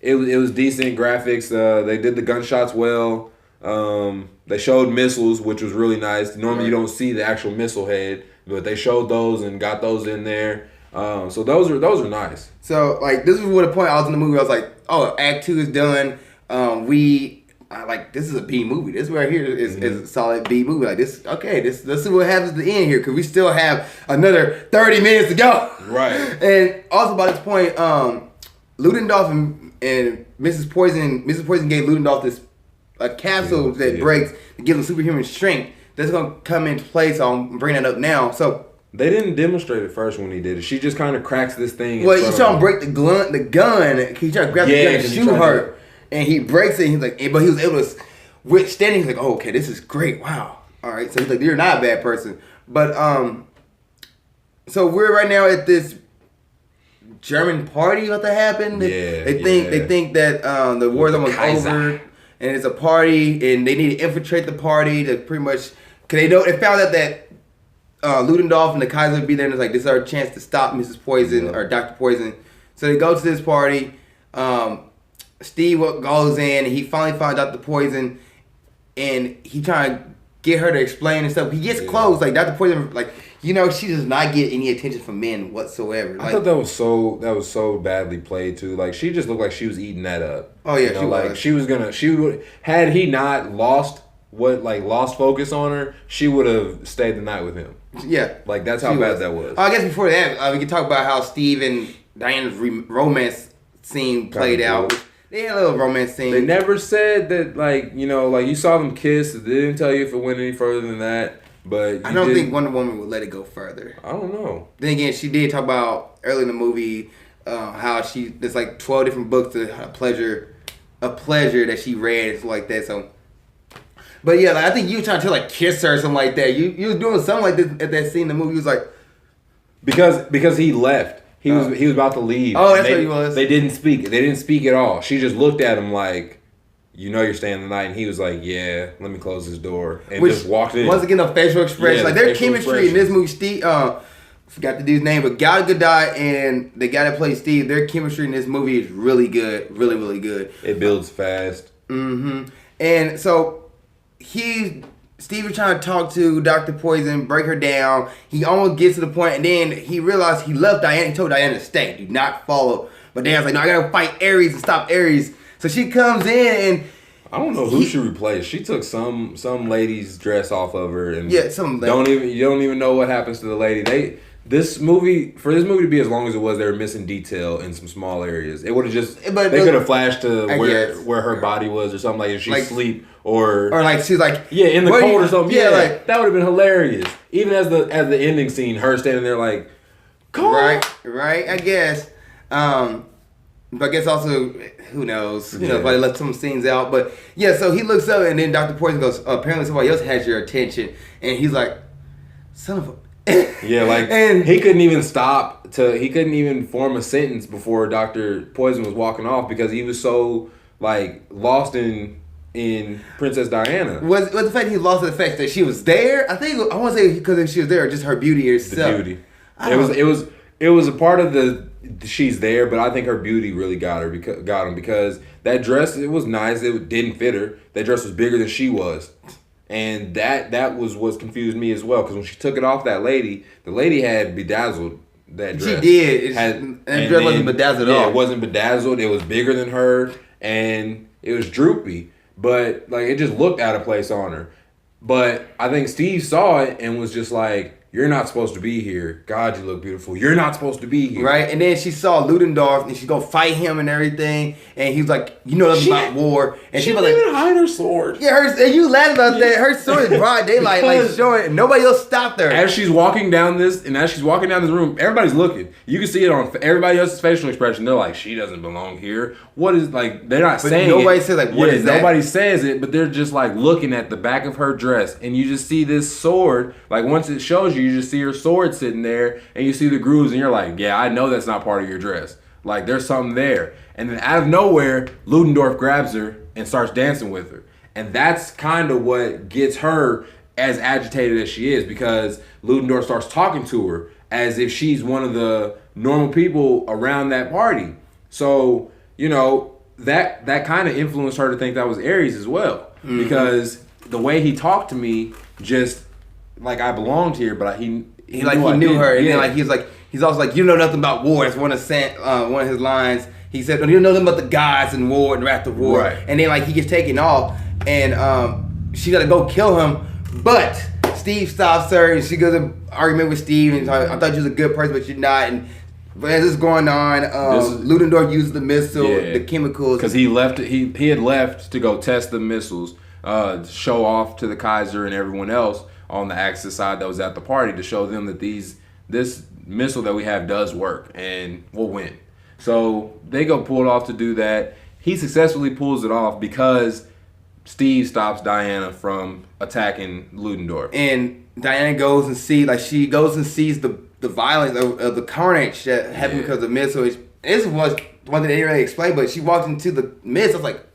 it was decent graphics. They did the gunshots well. They showed missiles, which was really nice. Normally you don't see the actual missile head, but they showed those and got those in there. So those are nice. So like this is what the point I was in the movie. I was like, oh, Act 2 is done. This is a B movie. This right here is a solid B movie. Like this, okay. Let's see what happens at the end here, because we still have another 30 minutes to go. Right. And also by this point, Ludendorff and Mrs. Poison gave Ludendorff this capsule that breaks to give him superhuman strength. That's gonna come into play. So I'm bringing it up now. So they didn't demonstrate it first when he did it. She just kind of cracks this thing. Well, he's trying to break the gun. He tried to grab the gun and shoot her, and he breaks it. And he's like, but he was able to withstand it. He's like, oh, okay, this is great. Wow. All right. So he's like, you're not a bad person. But so we're right now at this German party about to happen. They think that the war's almost over, and it's a party, and they need to infiltrate the party to pretty much, because they found out that Ludendorff and the Kaiser would be there, and it's like, this is our chance to stop Mrs. Poison or Dr. Poison. So they go to this party. Steve goes in, and he finally finds Dr. Poison, and he trying to get her to explain and stuff. He gets close, like Dr. Poison, like, she does not get any attention from men whatsoever. I thought that was so badly played too. Like, she just looked like she was eating that up. Oh yeah, she would, had he not lost focus on her, she would have stayed the night with him. Yeah, like that's how bad that was. I guess before that, we can talk about how Steve and Diana's romance scene played out. They had a little romance scene. They never said that, like you saw them kiss. They didn't tell you if it went any further than that. But I don't think Wonder Woman would let it go further. I don't know. Then again, she did talk about early in the movie how there's like 12 different books to a pleasure that she read and stuff like that. So, but yeah, like, I think you were trying to kiss her or something like that. You was doing something like this at that scene in the movie. You was like, Because he left. He was about to leave. Oh, that's what he was. They didn't speak. They didn't speak at all. She just looked at him like, you know you're staying the night, and he was like, yeah, let me close this door, and just walked in. Once again, the facial expression, Yeah, like their chemistry in this movie, Steve, forgot the dude's name, but Gadot and the guy that plays Steve, their chemistry in this movie is really good, really, really good. It builds fast. Mm-hmm. And so Steve is trying to talk to Dr. Poison, break her down. He almost gets to the point, and then he realized he loved Diana. He told Diana to stay, do not follow. But Diana's like, no, I gotta fight Ares and stop Ares. So she comes in and I don't know who she replaced. She took some lady's dress off of her, and you don't even know what happens to the lady. For this movie to be as long as it was, they were missing detail in some small areas. It would have just they could have flashed to where her body was or something, like if she sleep or like she's like in the cold or something. Yeah, like that would have been hilarious. Even as the ending scene, her standing there like, right, I guess. But I guess also, who knows? You know, if I let some scenes out. But yeah, so he looks up and then Dr. Poison goes, apparently somebody else has your attention. And he's like, son of a... Yeah, like, and he couldn't even he couldn't even form a sentence before Dr. Poison was walking off because he was so, like, lost in Princess Diana. Was the fact he lost the fact that she was there? I want to say because she was there, or just her beauty herself. The beauty. It was a part of she's there, but I think her beauty really got him because that dress, it was nice. It didn't fit her. That dress was bigger than she was, and that was what confused me as well. Because when she took it off, the lady had bedazzled that dress. She did. That dress wasn't bedazzled at all. It wasn't bedazzled. It was bigger than her, and it was droopy. But like it just looked out of place on her. But I think Steve saw it and was just like, you're not supposed to be here. God, you look beautiful. You're not supposed to be here. Right? And then she saw Ludendorff and she go fight him and everything. And he's like, you know nothing about war. And she was didn't like, even hide her sword. Yeah, and you laugh about that. Her sword is broad daylight, like showing. Nobody else stopped her. As she's walking down this room, everybody's looking. You can see it on everybody else's facial expression. They're like, she doesn't belong here. What is, like, they're not saying nobody it. says, like, what is that? Nobody says it, but they're just, like, looking at the back of her dress. And you just see this sword. Like, once it shows you, you just see her sword sitting there. And you see the grooves, and you're like, yeah, I know that's not part of your dress. Like, there's something there. And then out of nowhere, Ludendorff grabs her and starts dancing with her. And that's kind of what gets her as agitated as she is, because Ludendorff starts talking to her as if she's one of the normal people around that party. So, you know, that kind of influenced her to think that was Ares as well. Mm-hmm. Because the way he talked to me, just like I belonged here, but he knew her. And then he's also like, you know nothing about war. It's one of his lines. He said, you know nothing about the gods and war and wrath of war. Right. And then like he gets taken off and she got to go kill him. But Steve stops her and she goes to argument with Steve and I thought you was a good person, but you're not. And as this is going on, Ludendorff uses the missile, the chemicals. Because he had left to go test the missiles, show off to the Kaiser and everyone else on the Axis side that was at the party to show them that this missile that we have does work and we'll win. So they go pull it off to do that. He successfully pulls it off because Steve stops Diana from attacking Ludendorff. And Diana goes and sees the violence of the carnage that happened because of the missile. This was one thing they didn't really explain, but she walked into the mist. I was like,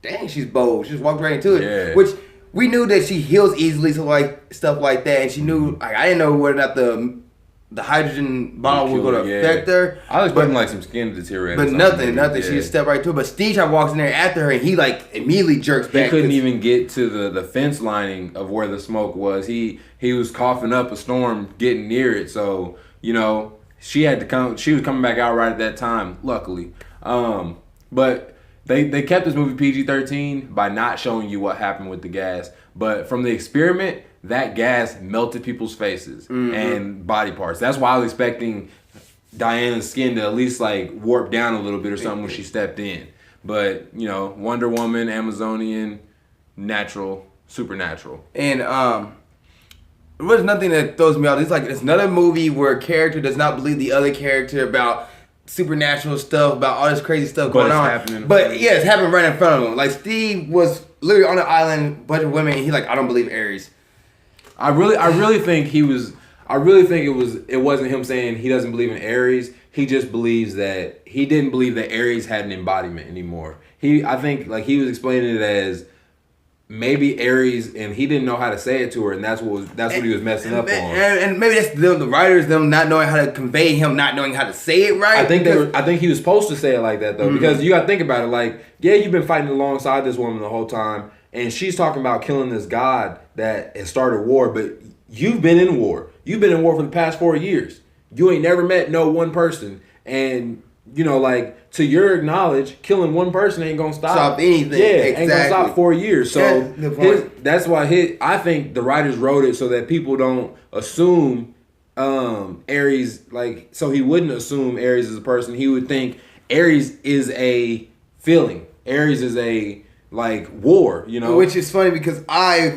dang, she's bold. She just walked right into it. Yeah. Which we knew that she heals easily, so like stuff like that. And she knew, like, I didn't know whether or not the hydrogen bomb was going to affect her. I was expecting like some skin deterioration. But nothing. Yeah. She just stepped right to it. But Steve walks in there after her and he like immediately jerks back. He couldn't even get to the fence lining of where the smoke was. He was coughing up a storm getting near it. So, you know, she was coming back out right at that time, luckily. But they kept this movie PG-13 by not showing you what happened with the gas. But from the experiment, that gas melted people's faces and body parts. That's why I was expecting Diana's skin to at least like warp down a little bit or something when she stepped in. But, you know, Wonder Woman, Amazonian, natural, supernatural. And there's nothing that throws me out. It's another movie where a character does not believe the other character about supernatural stuff, about all this crazy stuff going on. It's happening right in front of him. Like Steve was literally on an island, bunch of women, and he's like, I don't believe Ares. I really think he was. I really think it wasn't him saying he doesn't believe in Aries. He just believes that he didn't believe that Aries had an embodiment anymore. I think like he was explaining it as maybe Aries, and he didn't know how to say it to her, and that's what he was messing up on. And maybe that's the writers, them not knowing how to convey him, not knowing how to say it right. I think he was supposed to say it like that though, because you got to think about it. Like, yeah, you've been fighting alongside this woman the whole time, and she's talking about killing this god that has started war, but you've been in war. You've been in war for the past 4 years. You ain't never met no one person, and like to your knowledge, killing one person ain't gonna stop anything. Yeah, exactly. Ain't gonna stop 4 years. So that's why I think the writers wrote it so that people don't assume Aries, like, so he wouldn't assume Aries is a person. He would think Aries is a feeling. Aries is a like war, Which is funny because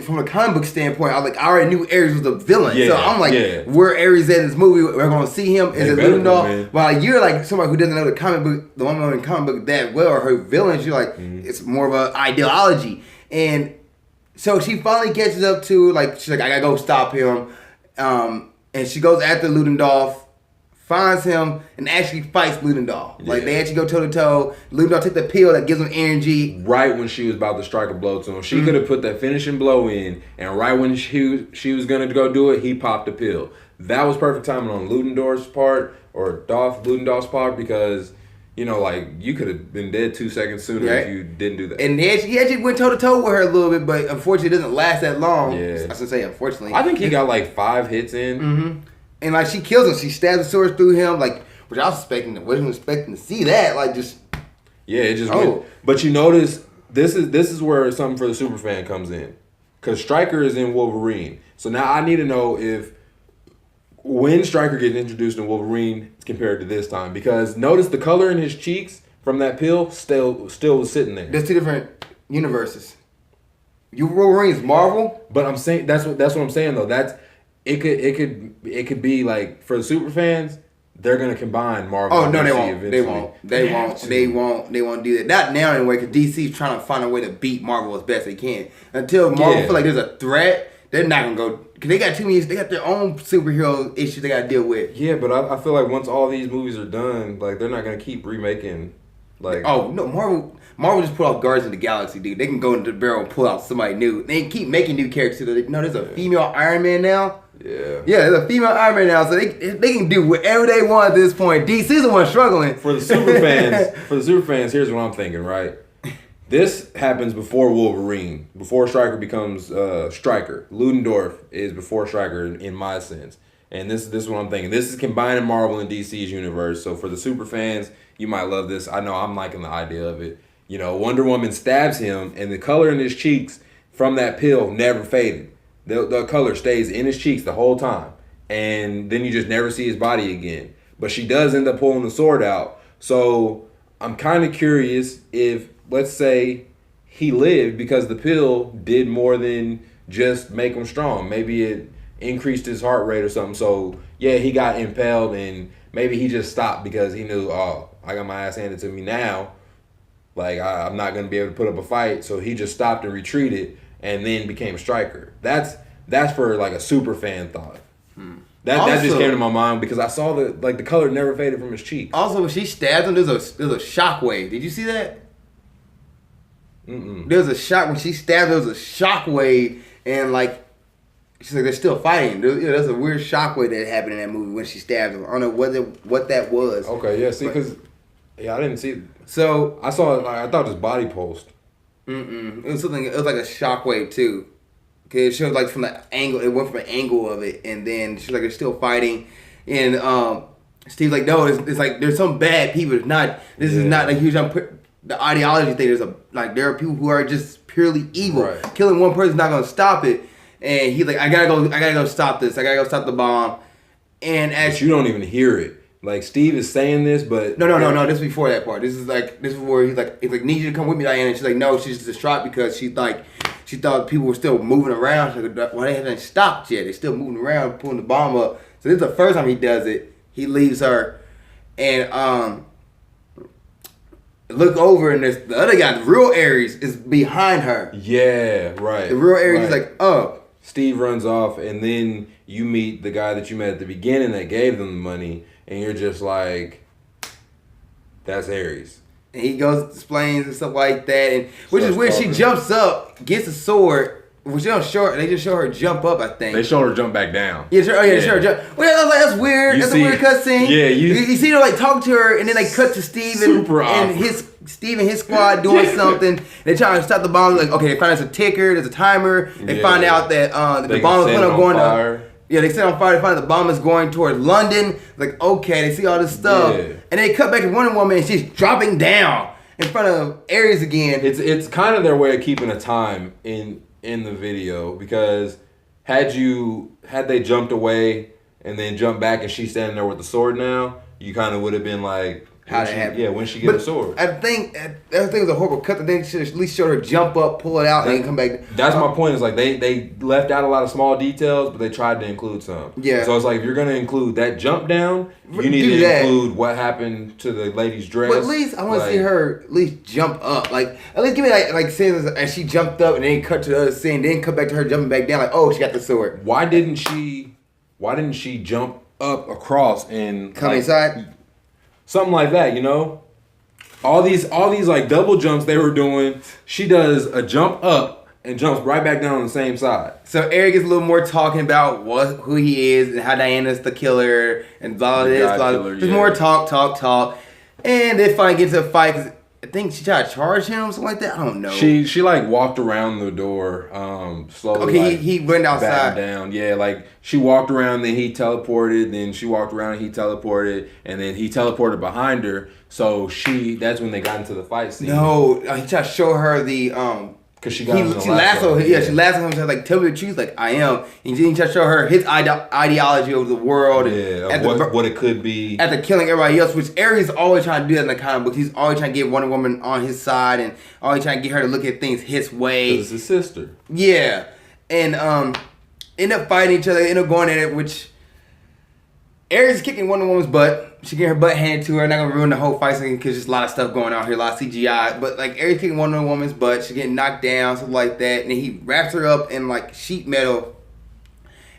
from a comic book standpoint, I already knew Ares was a villain. Yeah, so I'm like, where Ares at in this movie? We're gonna see him. Is it Ludendorff? But like, you're like somebody who doesn't know the woman in the comic book that well, or her villains. You're like, it's more of an ideology. And so she finally catches up to she's like, I gotta go stop him. And she goes after Ludendorff, finds him, and actually fights Ludendorff. Like, they actually go toe-to-toe. Ludendorff takes the pill that gives him energy. Right when she was about to strike a blow to him. She could have put that finishing blow in, and right when she was going to go do it, he popped the pill. That was perfect timing on Ludendorff's part, or Ludendorff's part, because, you could have been dead 2 seconds sooner if you didn't do that. And he actually went toe-to-toe with her a little bit, but unfortunately it doesn't last that long. Yeah. I should say unfortunately. I think he got 5 hits in. Mm-hmm. And she kills him. She stabs the sword through him, which I wasn't expecting to see that. Yeah, it just went. But you notice this is where something for the superfan comes in, because Stryker is in Wolverine. So now I need to know if when Stryker gets introduced in Wolverine compared to this time, because notice the color in his cheeks from that pill still was sitting there. There's two different universes. Wolverine is Marvel, but I'm saying that's what I'm saying though. It could be like for the super fans, they're gonna combine Marvel. Oh no, and they DC won't. Eventually. They won't do that. Not now anyway, because DC's trying to find a way to beat Marvel as best they can. Until Marvel feel like there's a threat, they're not gonna go. Because they got too many. They got their own superhero issues they gotta deal with. Yeah, but I feel like once all these movies are done, they're not gonna keep remaking. Oh no, Marvel just put out Guardians of the Galaxy, dude. They can go into the barrel and pull out somebody new. They keep making new characters. There's a female Iron Man now. Yeah, there's a female Iron Man now, so they can do whatever they want at this point. DC's the one struggling. For the super fans, here's what I'm thinking. Right, this happens before Wolverine, before Stryker becomes Stryker. Ludendorff is before Stryker in my sense, and this is what I'm thinking. This is combining Marvel and DC's universe. So for the super fans, you might love this. I know I'm liking the idea of it. Wonder Woman stabs him, and the color in his cheeks from that pill never faded. The color stays in his cheeks the whole time. And then you just never see his body again. But she does end up pulling the sword out. So I'm kind of curious if, let's say, he lived because the pill did more than just make him strong. Maybe it increased his heart rate or something. So, yeah, he got impaled, and maybe he just stopped because he knew, I got my ass handed to me now. I'm not going to be able to put up a fight. So he just stopped and retreated, and then became a Stryker. That's for a super fan thought. That just came to my mind because I saw the color never faded from his cheek. Also, when she stabbed him, there's a shockwave. Did you see that? Mm-mm. There was a shock when she stabbed. There was a shockwave, and she's like, they're still fighting. There's a weird shockwave that happened in that movie when she stabbed him. I don't know what that was. Okay, yeah. See, because I didn't see it. So I saw it. I thought it was body pulsed. It was something. It was like a shockwave too. Okay, it showed from the angle. It went from an angle of it, and then she's like, they're still fighting, and Steve's like, no, it's like there's some bad people. It's not. This is not huge. The ideology thing. There are people who are just purely evil. Right. Killing one person's not gonna stop it. And he's like, I gotta go stop this. I gotta go stop the bomb. And but you don't even hear it. Steve is saying this, but no. This is before that part. This is where he's like, need you to come with me, Diana. And she's like, no, she's distraught because she thought people were still moving around. She's like, well, they haven't stopped yet. They're still moving around, pulling the bomb up. So this is the first time he does it. He leaves her, and look over, and the other guy, the real Ares, is behind her. Yeah, right. The real Ares is like, oh. Steve runs off, and then you meet the guy that you met at the beginning that gave them the money, and you're just like, that's Ares. And he goes, explains and stuff like that, and which is weird. She jumps up, gets a sword. Well, she don't show her. They just show her jump up. I think they show her jump back down. Yeah, sure. Oh yeah, yeah. Show her jump. Well, I was like, that's weird. That's a weird cutscene. Yeah, you see her like talk to her, and then they cut to Steve and his squad doing something. They try to stop the bomb. Like, okay, they find there's a ticker, there's a timer. They find out that the bomb is going to. Yeah, they set on fire. They find out the bomb is going toward London. Like, okay, they see all this stuff, and they cut back to Wonder Woman, and she's dropping down in front of Ares again. It's kind of their way of keeping a time in the video, because had they jumped away and then jumped back and she's standing there with the sword now, you kind of would have been like, how that happened? Yeah, when she get a sword. I think that thing was a horrible cut. They should at least show her jump up, pull it out, and then come back. That's my point. Is like they left out a lot of small details, but they tried to include some. Yeah. So it's like, if you're gonna include that jump down, you need to include what happened to the lady's dress. But at least I want to see her at least jump up. Like, at least give me like scenes as she jumped up and then cut to the other scene, then cut back to her jumping back down. Like, oh, she got the sword. Why didn't she jump up across and come inside? Something like that, you know? All these like double jumps they were doing, she does a jump up and jumps right back down on the same side. So Eric is a little more talking about who he is and how Diana's the killer and blah blah blah. There's more talk, and they finally get to a fight because I think she tried to charge him, something like that. I don't know. She like walked around the door slowly. Okay, he went outside. Down. Yeah, like she walked around, then he teleported, then she walked around and he teleported, and then he teleported behind her. So that's when they got into the fight scene. No, he tried to show her the because she lassoed him. She lassoed him. Like, tell me the truth. Like, I am. And he tried to show her his ideology of the world. Yeah, of what it could be. After killing everybody else, which Ares is always trying to do that in the comic book. He's always trying to get Wonder Woman on his side and always trying to get her to look at things his way. Because it's his sister. Yeah. And end up fighting each other, end up going at it, which Ares is kicking Wonder Woman's butt. She get her butt handed to her. Not gonna ruin the whole fight scene because there's a lot of stuff going on here, a lot of CGI. But like Ares kicking Wonder Woman's butt, she getting knocked down, something like that. And then he wraps her up in like sheet metal.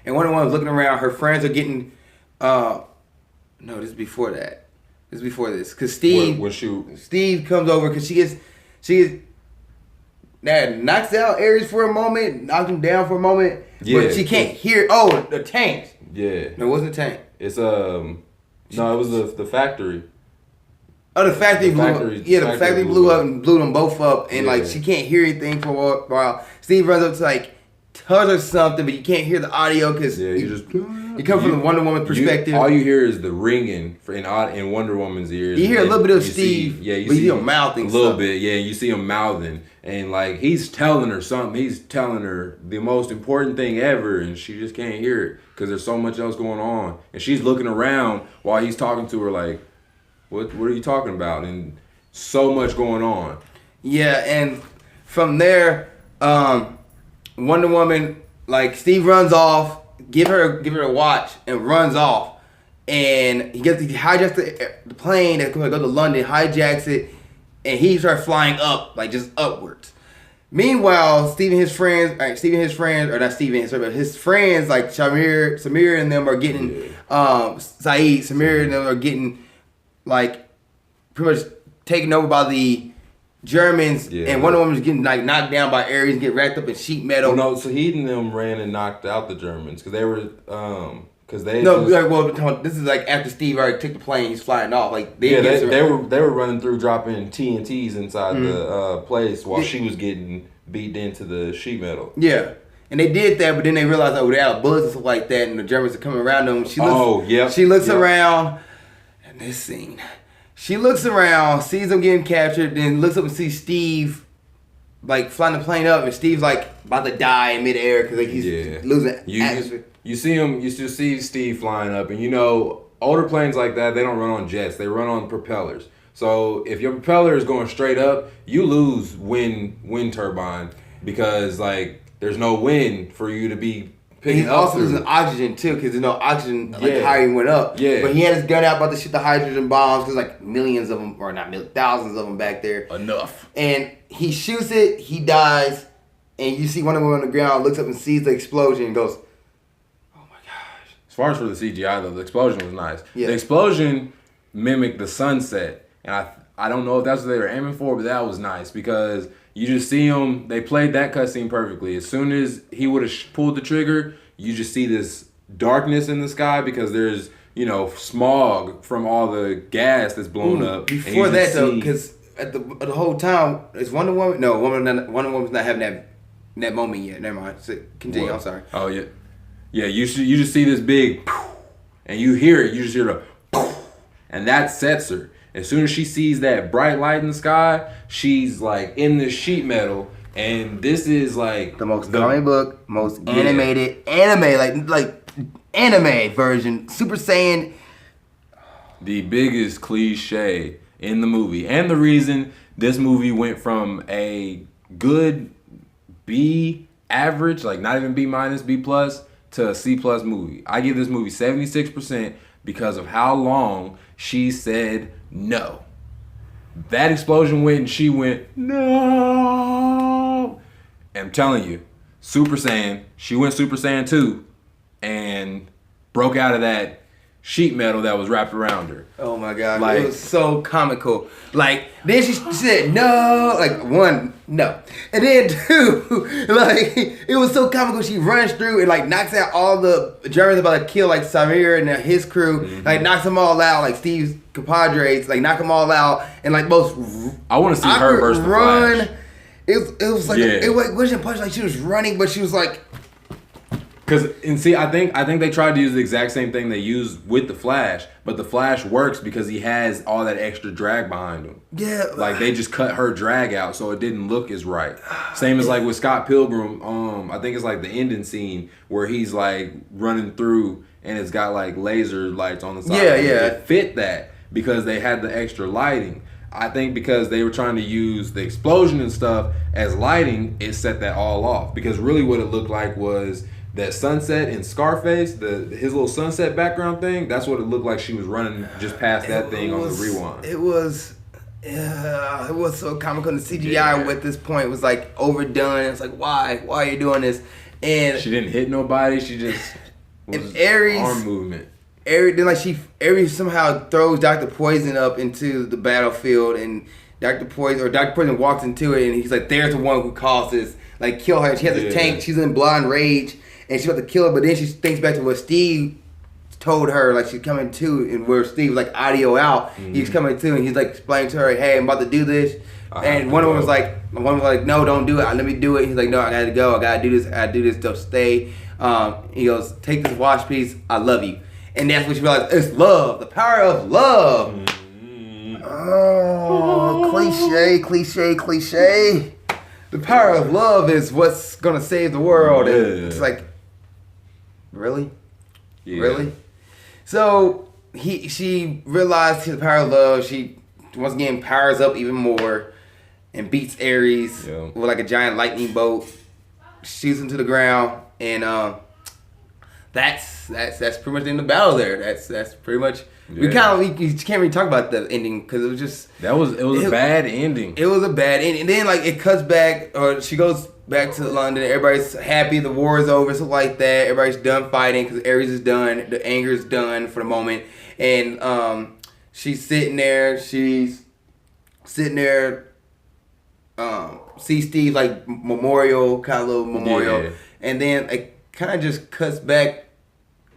And Wonder Woman's looking around. Her friends are getting. No, this is before that. This is before this because Steve comes over because she gets that knocks out Ares for a moment, knocks him down for a moment. Yeah, but she can't hear. Oh, the tank. Yeah. No, it wasn't a tank. It's No, it was the factory. Oh, the factory blew up. Yeah, the factory blew up and blew them both up. And, like, she can't hear anything for a while. Steve runs up to, like, tells her something, but you can't hear the audio because you come from the Wonder Woman perspective. All you hear is the ringing in Wonder Woman's ears. You hear a little bit of Steve, but you see him mouthing a little bit. Yeah, you see him mouthing. And, like, he's telling her something. He's telling her the most important thing ever, and she just can't hear it because there's so much else going on. And she's looking around while he's talking to her like, what are you talking about? And so much going on. Yeah, and from there, Wonder Woman, like, Steve runs off, give her a watch, and runs off. And he hijacks the plane that's going to go to London, hijacks it, and he starts flying up, like, just upwards. Meanwhile, Steve and his friends, like his friends, like Samir and them are getting, Samir and them are getting, like, pretty much taken over by the Germans, and Wonder Woman's getting, like, knocked down by Ares and get wrapped up in sheet metal. No, so he and them ran and knocked out the Germans because they were, this is like after Steve already took the plane, he's flying off. Like they were running through, dropping TNTs inside the place while she was getting beat into the sheet metal. Yeah, and they did that, but then they realized they're out of bullets and stuff like that, and the Germans are coming around them. She looks around, and this scene, she looks around, sees them getting captured, then looks up and sees Steve, like, flying the plane up, and Steve's like about to die in midair because like, he's losing atmosphere. You still see Steve flying up, and you know, older planes like that, they don't run on jets, they run on propellers. So if your propeller is going straight up, you lose wind turbine because, like, there's no wind for you to be picking up. He's also losing oxygen too because there's no oxygen like higher he went up. Yeah. But he had his gun out about to shoot the hydrogen bombs because like millions of them, or not millions, thousands of them back there. Enough. And he shoots it, he dies. and you see Wonder Woman on the ground, looks up and sees the explosion and goes, "Oh my gosh!" As far as for the CGI though, the explosion was nice. Yeah. The explosion mimicked the sunset, and I don't know if that's what they were aiming for, but that was nice because you just see them. They played that cutscene perfectly. As soon as he would have pulled the trigger, you just see this darkness in the sky because there's smog from all the gas that's blown up. Before that though, because at the whole time, is Wonder Woman? No, Wonder Woman's not having that moment yet. Never mind. So, continue. What? I'm sorry. Oh yeah, yeah. You just see this big, and you hear it. You just hear the, and that sets her. As soon as she sees that bright light in the sky, she's like in the sheet metal, and this is like the most comic book, most animated like anime version, Super Saiyan. The biggest cliche in the movie, and the reason this movie went from a good B average, like not even B minus, B plus, to a C plus movie. I give this movie 76% because of how long she said no. That explosion went and she went, no. And I'm telling you, Super Saiyan, she went Super Saiyan 2 and broke out of that sheet metal that was wrapped around her. Oh my God. Like, it was so comical. Like, then she said, no. Like, one, no. And then two, like, it was so comical. She runs through and, like, knocks out all the Germans about to kill, like, Samir and his crew. Mm-hmm. Like, knocks them all out. Like, Steve's compadres, like, knock them all out. And, like, most I want to see her versus the Flash. It was like, it wasn't a punch. Like, she was running, but she was like... I think they tried to use the exact same thing they used with the Flash, but the Flash works because he has all that extra drag behind him. Yeah. Like they just cut her drag out so it didn't look as right. Same as like with Scott Pilgrim, I think it's like the ending scene where he's like running through and it's got like laser lights on the side. Yeah, It fit that because they had the extra lighting. I think because they were trying to use the explosion and stuff as lighting, it set that all off. Because really what it looked like was that sunset in Scarface, his little sunset background thing, that's what it looked like she was running just past that thing on the rewind. It was so comical. The CGI at this point was like overdone. It's like, why are you doing this? And she didn't hit nobody. She just was Ares, arm movement. Ares somehow throws Dr. Poison up into the battlefield, and Dr. Poison walks into it, and he's like, "There's the one who caused this. Like, kill her." She has a tank. She's in blind rage. And she's about to kill her, but then she thinks back to what Steve told her, like she's coming to, and where Steve was like audio out, he's coming to, and he's like explaining to her, "Hey, I'm about to do this." And one of them was like, "No, don't do it. Let me do it." He's like, "No, I gotta go. I gotta do this. I gotta do this. Don't stay." He goes, "Take this watch piece. I love you." And that's when she realized it's love, the power of love. Oh, cliche. The power of love is what's gonna save the world. Yeah. And it's like, really? Yeah. Really? So she realized the power of love. She once again powers up even more and beats Ares with like a giant lightning bolt, shoots him to the ground, and that's pretty much in the battle there. That's pretty much. We can't really talk about the ending because it was just it was a bad ending. It was a bad ending, and then like it cuts back, or she goes back to London. Everybody's happy, the war is over, stuff like that. Everybody's done fighting because Ares is done, the anger is done for the moment, and she's sitting there. See Steve like memorial, kind of little memorial, and then it kind of just cuts back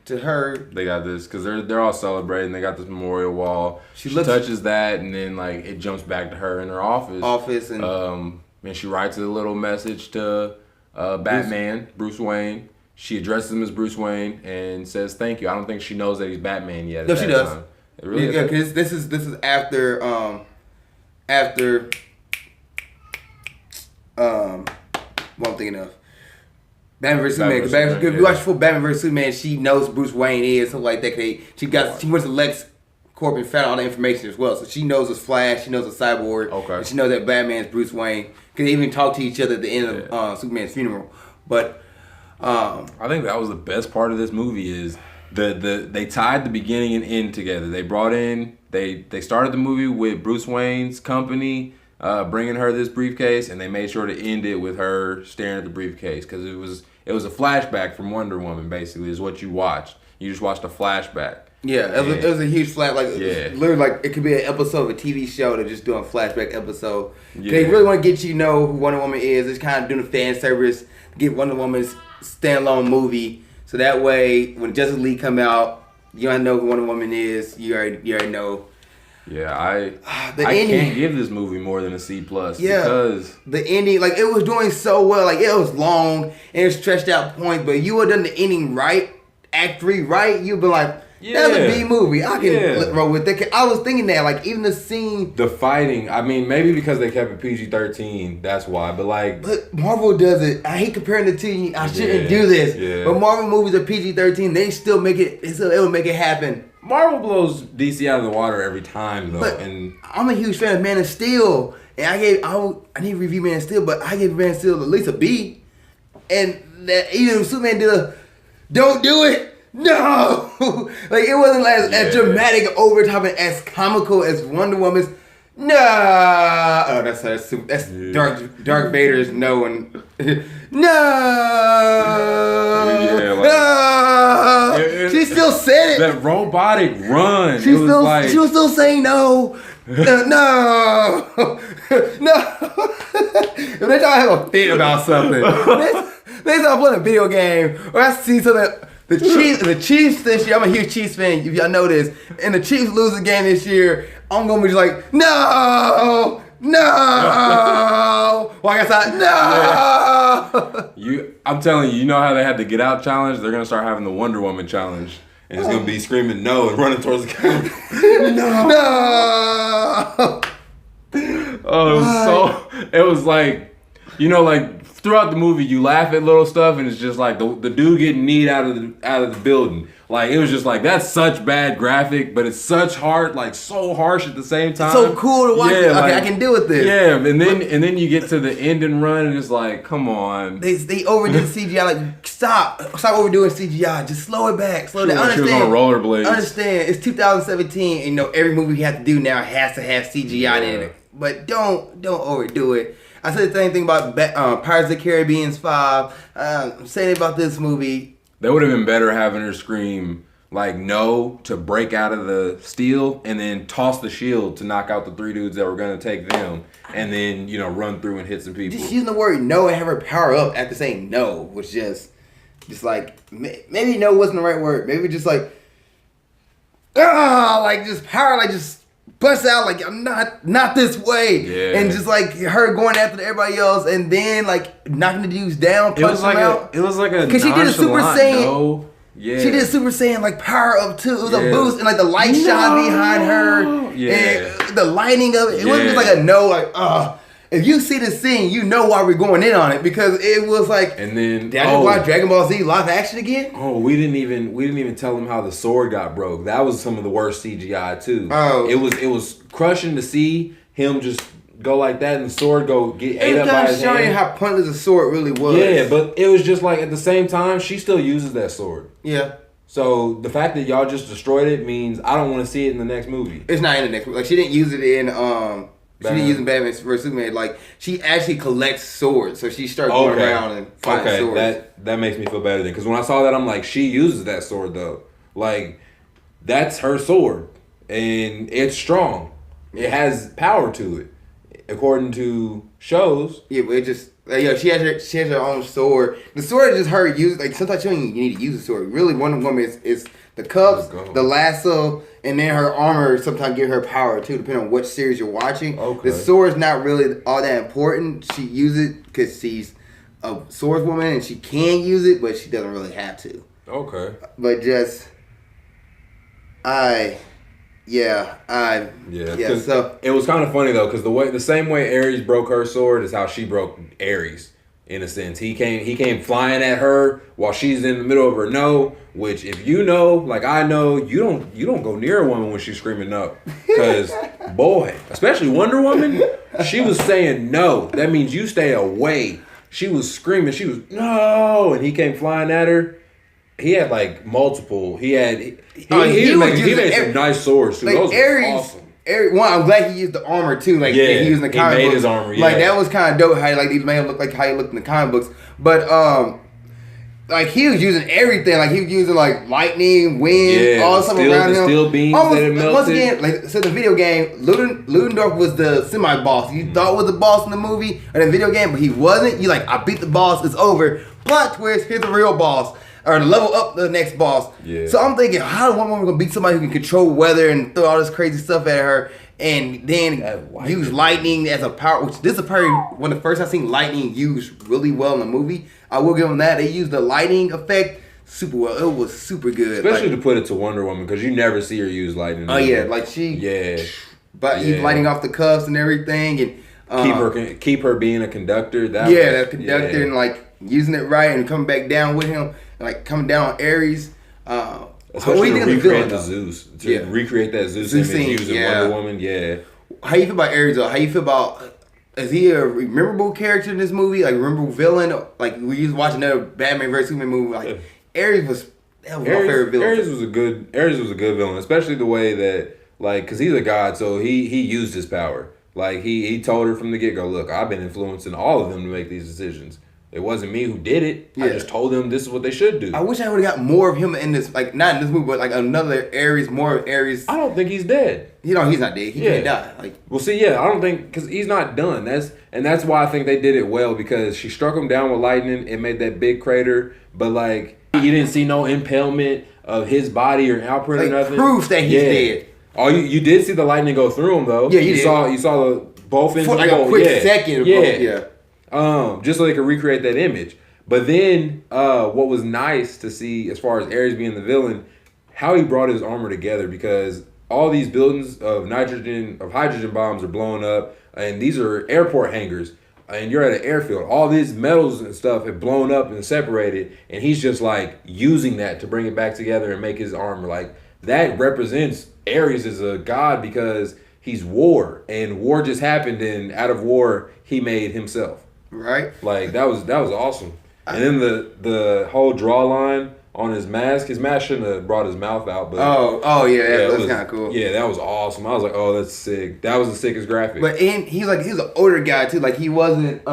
to her. They got this because they're all celebrating. They got this memorial wall. She touches that, and then like it jumps back to her in her office. And she writes a little message to Batman, Bruce Wayne. She addresses him as Bruce Wayne and says thank you. I don't think she knows that he's Batman yet. No, she does. Time. It really yeah, because this is after what I'm thinking of. Batman vs Superman. Because if you watch full Batman vs Superman, she knows Bruce Wayne is something like that. She went to Lex Corp and found all the information as well. So she knows it's Flash. She knows it's Cyborg. Okay. And she knows that Batman's Bruce Wayne. Because they even talk to each other at the end of Superman's funeral. But I think that was the best part of this movie is they tied the beginning and end together. They brought in they started the movie with Bruce Wayne's company bringing her this briefcase, and they made sure to end it with her staring at the briefcase because it was a flashback from Wonder Woman. Basically, is what you watched. You just watched a flashback. Yeah, it was a huge flash. Like, literally, like it could be an episode of a TV show. They're just doing a flashback episode. Yeah. They really want to get you know who Wonder Woman is. It's kind of doing a fan service. Get Wonder Woman's standalone movie, so that way when Justice League come out, you don't know who Wonder Woman is. You already know. Yeah, I can't give this movie more than a C+. Yeah, because the ending, like it was doing so well. Like it was long and it stretched out points, but you would have done the ending right, Act 3 right. You'd be like, that's a B movie. I can roll with it. I was thinking that, like even the scene, the fighting. I mean, maybe because they kept it PG-13, that's why. But Marvel does it. I hate comparing the two. I shouldn't do this. Yeah. But Marvel movies are PG-13. They still make it. It will make it happen. Marvel blows DC out of the water every time, though. But and I'm a huge fan of Man of Steel, and I need to review Man of Steel, but I gave Man of Steel at least a B. And that even Superman did a don't do it. No, like it wasn't as dramatic, over top, and as comical as Wonder Woman's. No, oh that's Darth Vader's no and no. Yeah, she still said it. That robotic run. She was still saying no. No. If they try to have a fit about something, they start playing a video game, or I see something. The Chiefs this year, I'm a huge Chiefs fan, if y'all know this, and the Chiefs lose the game this year, I'm going to be just like, no. Well, I guess I'm telling you, you know how they had the Get Out challenge? They're going to start having the Wonder Woman challenge. And it's going to be screaming no and running towards the camera. No. Oh, it was like, you know, like, throughout the movie, you laugh at little stuff, and it's just like the dude getting kneed out of the building. Like it was just like that's such bad graphic, but it's such hard, like so harsh at the same time. It's so cool to watch. Yeah, okay, I can deal with this. Yeah, and then you get to the end and run, and it's like, come on. They overdid CGI. Like stop overdoing CGI. Just slow it back. Slow it down. She was on rollerblades. I understand. It's 2017, and you know every movie you have to do now has to have CGI in it. But don't overdo it. I said the same thing about Pirates of the Caribbean 5. I'm saying about this movie. That would have been better having her scream like no to break out of the steel and then toss the shield to knock out the three dudes that were going to take them and then, you know, run through and hit some people. Just using the word no and have her power up after saying no was just like, maybe no wasn't the right word. Maybe just like, like just power, like just bust out like I'm not this way, and just like her going after everybody else, and then like knocking the dudes down, punching them out. It was like a because she did a Super Saiyan. No. Yeah, she did Super Saiyan like power up too. It was a boost, and like the light shine behind her, and the lighting of it. It wasn't just like a no, like If you see the scene, you know why we're going in on it because it was like. And then did I watch Dragon Ball Z live action again? Oh, we didn't even tell them how the sword got broke. That was some of the worst CGI too. Oh, it was crushing to see him just go like that and the sword go get ate up by his hand. Showing you how pointless the sword really was. Yeah, but it was just like at the same time she still uses that sword. Yeah. So the fact that y'all just destroyed it means I don't want to see it in the next movie. It's not in the next movie. Like she didn't use it in She didn't use Batman vs Superman. Like she actually collects swords, so she started going around and finding swords. That makes me feel better then, because when I saw that, I'm like, she uses that sword though. Like that's her sword, and it's strong. It has power to it, according to shows. Yeah, but it just she has her own sword. The sword is just her use. Like sometimes you need to use a sword. Really, Wonder Woman is the cups, the lasso. And then her armor sometimes give her power too, depending on what series you're watching. Okay. The sword's not really all that important. She uses it because she's a swordswoman and she can use it, but she doesn't really have to. Okay. But just, so it was kind of funny though, because the same way Ares broke her sword is how she broke Ares. In a sense, he came flying at her while she's in the middle of her no. Which, if you know, like I know, you don't go near a woman when she's screaming up, because boy, especially Wonder Woman, she was saying no. That means you stay away. She was screaming. She was no, and he came flying at her. He had like multiple. He made some nice swords too. Like Those Ares, awesome. I'm glad he used the armor too. Like he used in the comic books. He made his armor. Yeah. Like that was kind of dope. How like these men look like how he looked in the comic books. But like he was using everything. Like he was using like lightning, wind, all stuff around him. Steel beams that it melted. Once again, like so the video game, Ludendorff was the semi-boss. You thought was the boss in the movie or the video game, but he wasn't. You like, I beat the boss. It's over. Plot twist. Here's the real boss. Or level up the next boss. Yeah. So I'm thinking, how is Wonder Woman gonna beat somebody who can control weather and throw all this crazy stuff at her, and then use lightning as a power? Which this is probably one of the first I've seen lightning used really well in the movie. I will give them that. They used the lightning effect super well. It was super good, especially to put it to Wonder Woman because you never see her use lightning. Oh yeah, like he's lighting off the cuffs and everything, and keep her being a conductor. That conductor and like using it right and coming back down with him. Like coming down on Ares, especially to recreate the Zeus, recreate that Zeus image scene, using Wonder Woman. Yeah. How you feel about Ares though? How you feel about? Is he a memorable character in this movie? Like memorable villain? Like we used to watch another Batman vs Superman movie. Like Ares was my favorite villain. Ares was a good villain, especially the way that like because he's a god, so he used his power. Like he told her from the get go, look, I've been influencing all of them to make these decisions. It wasn't me who did it. Yeah. I just told them this is what they should do. I wish I would have got more of him in this, like not in this movie, but like another Ares, more of Ares. I don't think he's dead. You know, he's not dead. He can't die. Like, well, see, I don't think because he's not done. That's why I think they did it well because she struck him down with lightning. It made that big crater, but like you didn't see no impalement of his body or outprint or nothing. Proof that he's dead. Oh, you did see the lightning go through him though. Yeah, you did. You saw the both ends. For like a quick second. Just so they could recreate that image. But then, what was nice to see as far as Ares being the villain, how he brought his armor together because all these buildings of hydrogen bombs are blowing up, and these are airport hangars, and you're at an airfield. All these metals and stuff have blown up and separated, and he's just like using that to bring it back together and make his armor. Like that represents Ares as a god because he's war, and war just happened, and out of war he made himself. Right. Like that was awesome. And then the whole draw line on his mask shouldn't have brought his mouth out, but that's kind of cool. Yeah, that was awesome. I was like, oh, that's sick. That was the sickest graphic. But he was an older guy too. Like he wasn't.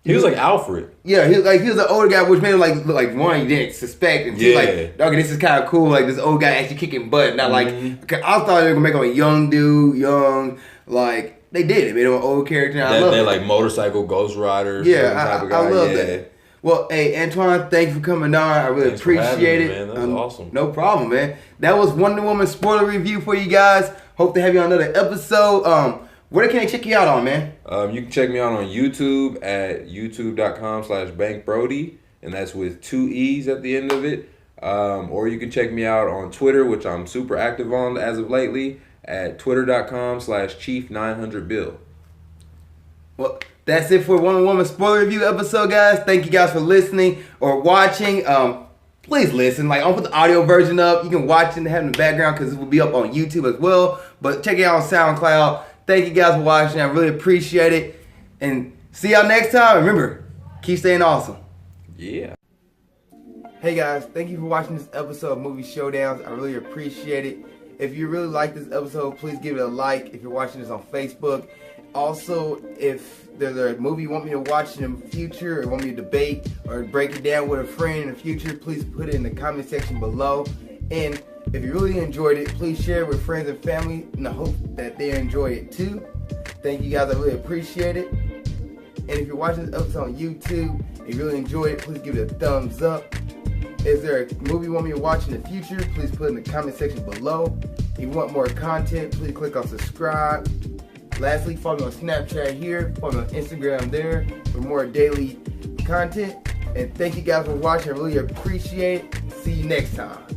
He was like Alfred. Yeah, he was an older guy, which made him look like one you didn't suspect, and like, okay, this is kind of cool. Like this old guy actually kicking butt, not like. Okay, I thought they were gonna make him a young dude, like. They did. They made him an old character. I love it. Like motorcycle Ghost Rider. Yeah, I love that. Well, hey, Antoine, thank you for coming on. I really appreciate it. Man. That was awesome. No problem, man. That was Wonder Woman spoiler review for you guys. Hope to have you on another episode. Where can they check you out on, man? You can check me out on YouTube at youtube.com/BankBrody, and that's with 2 E's at the end of it. Or you can check me out on Twitter, which I'm super active on as of lately, at twitter.com/chief900bill. Well, that's it for Wonder Woman spoiler review episode, guys. Thank you guys for listening or watching. Please listen. Like, I'll put the audio version up. You can watch it and have it in the background because it will be up on YouTube as well. But check it out on SoundCloud. Thank you guys for watching. I really appreciate it. And see y'all next time. Remember, keep staying awesome. Yeah. Hey guys, thank you for watching this episode of Movie Showdowns. I really appreciate it. If you really like this episode, please give it a like if you're watching this on Facebook. Also, if there's a movie you want me to watch in the future or want me to debate or break it down with a friend in the future, please put it in the comment section below. And if you really enjoyed it, please share it with friends and family in the hope that they enjoy it too. Thank you guys, I really appreciate it. And if you're watching this episode on YouTube and you really enjoyed it, please give it a thumbs up. Is there a movie you want me to watch in the future? Please put it in the comment section below. If you want more content, please click on subscribe. Lastly, follow me on Snapchat here, follow me on Instagram there for more daily content. And thank you guys for watching. I really appreciate it. See you next time.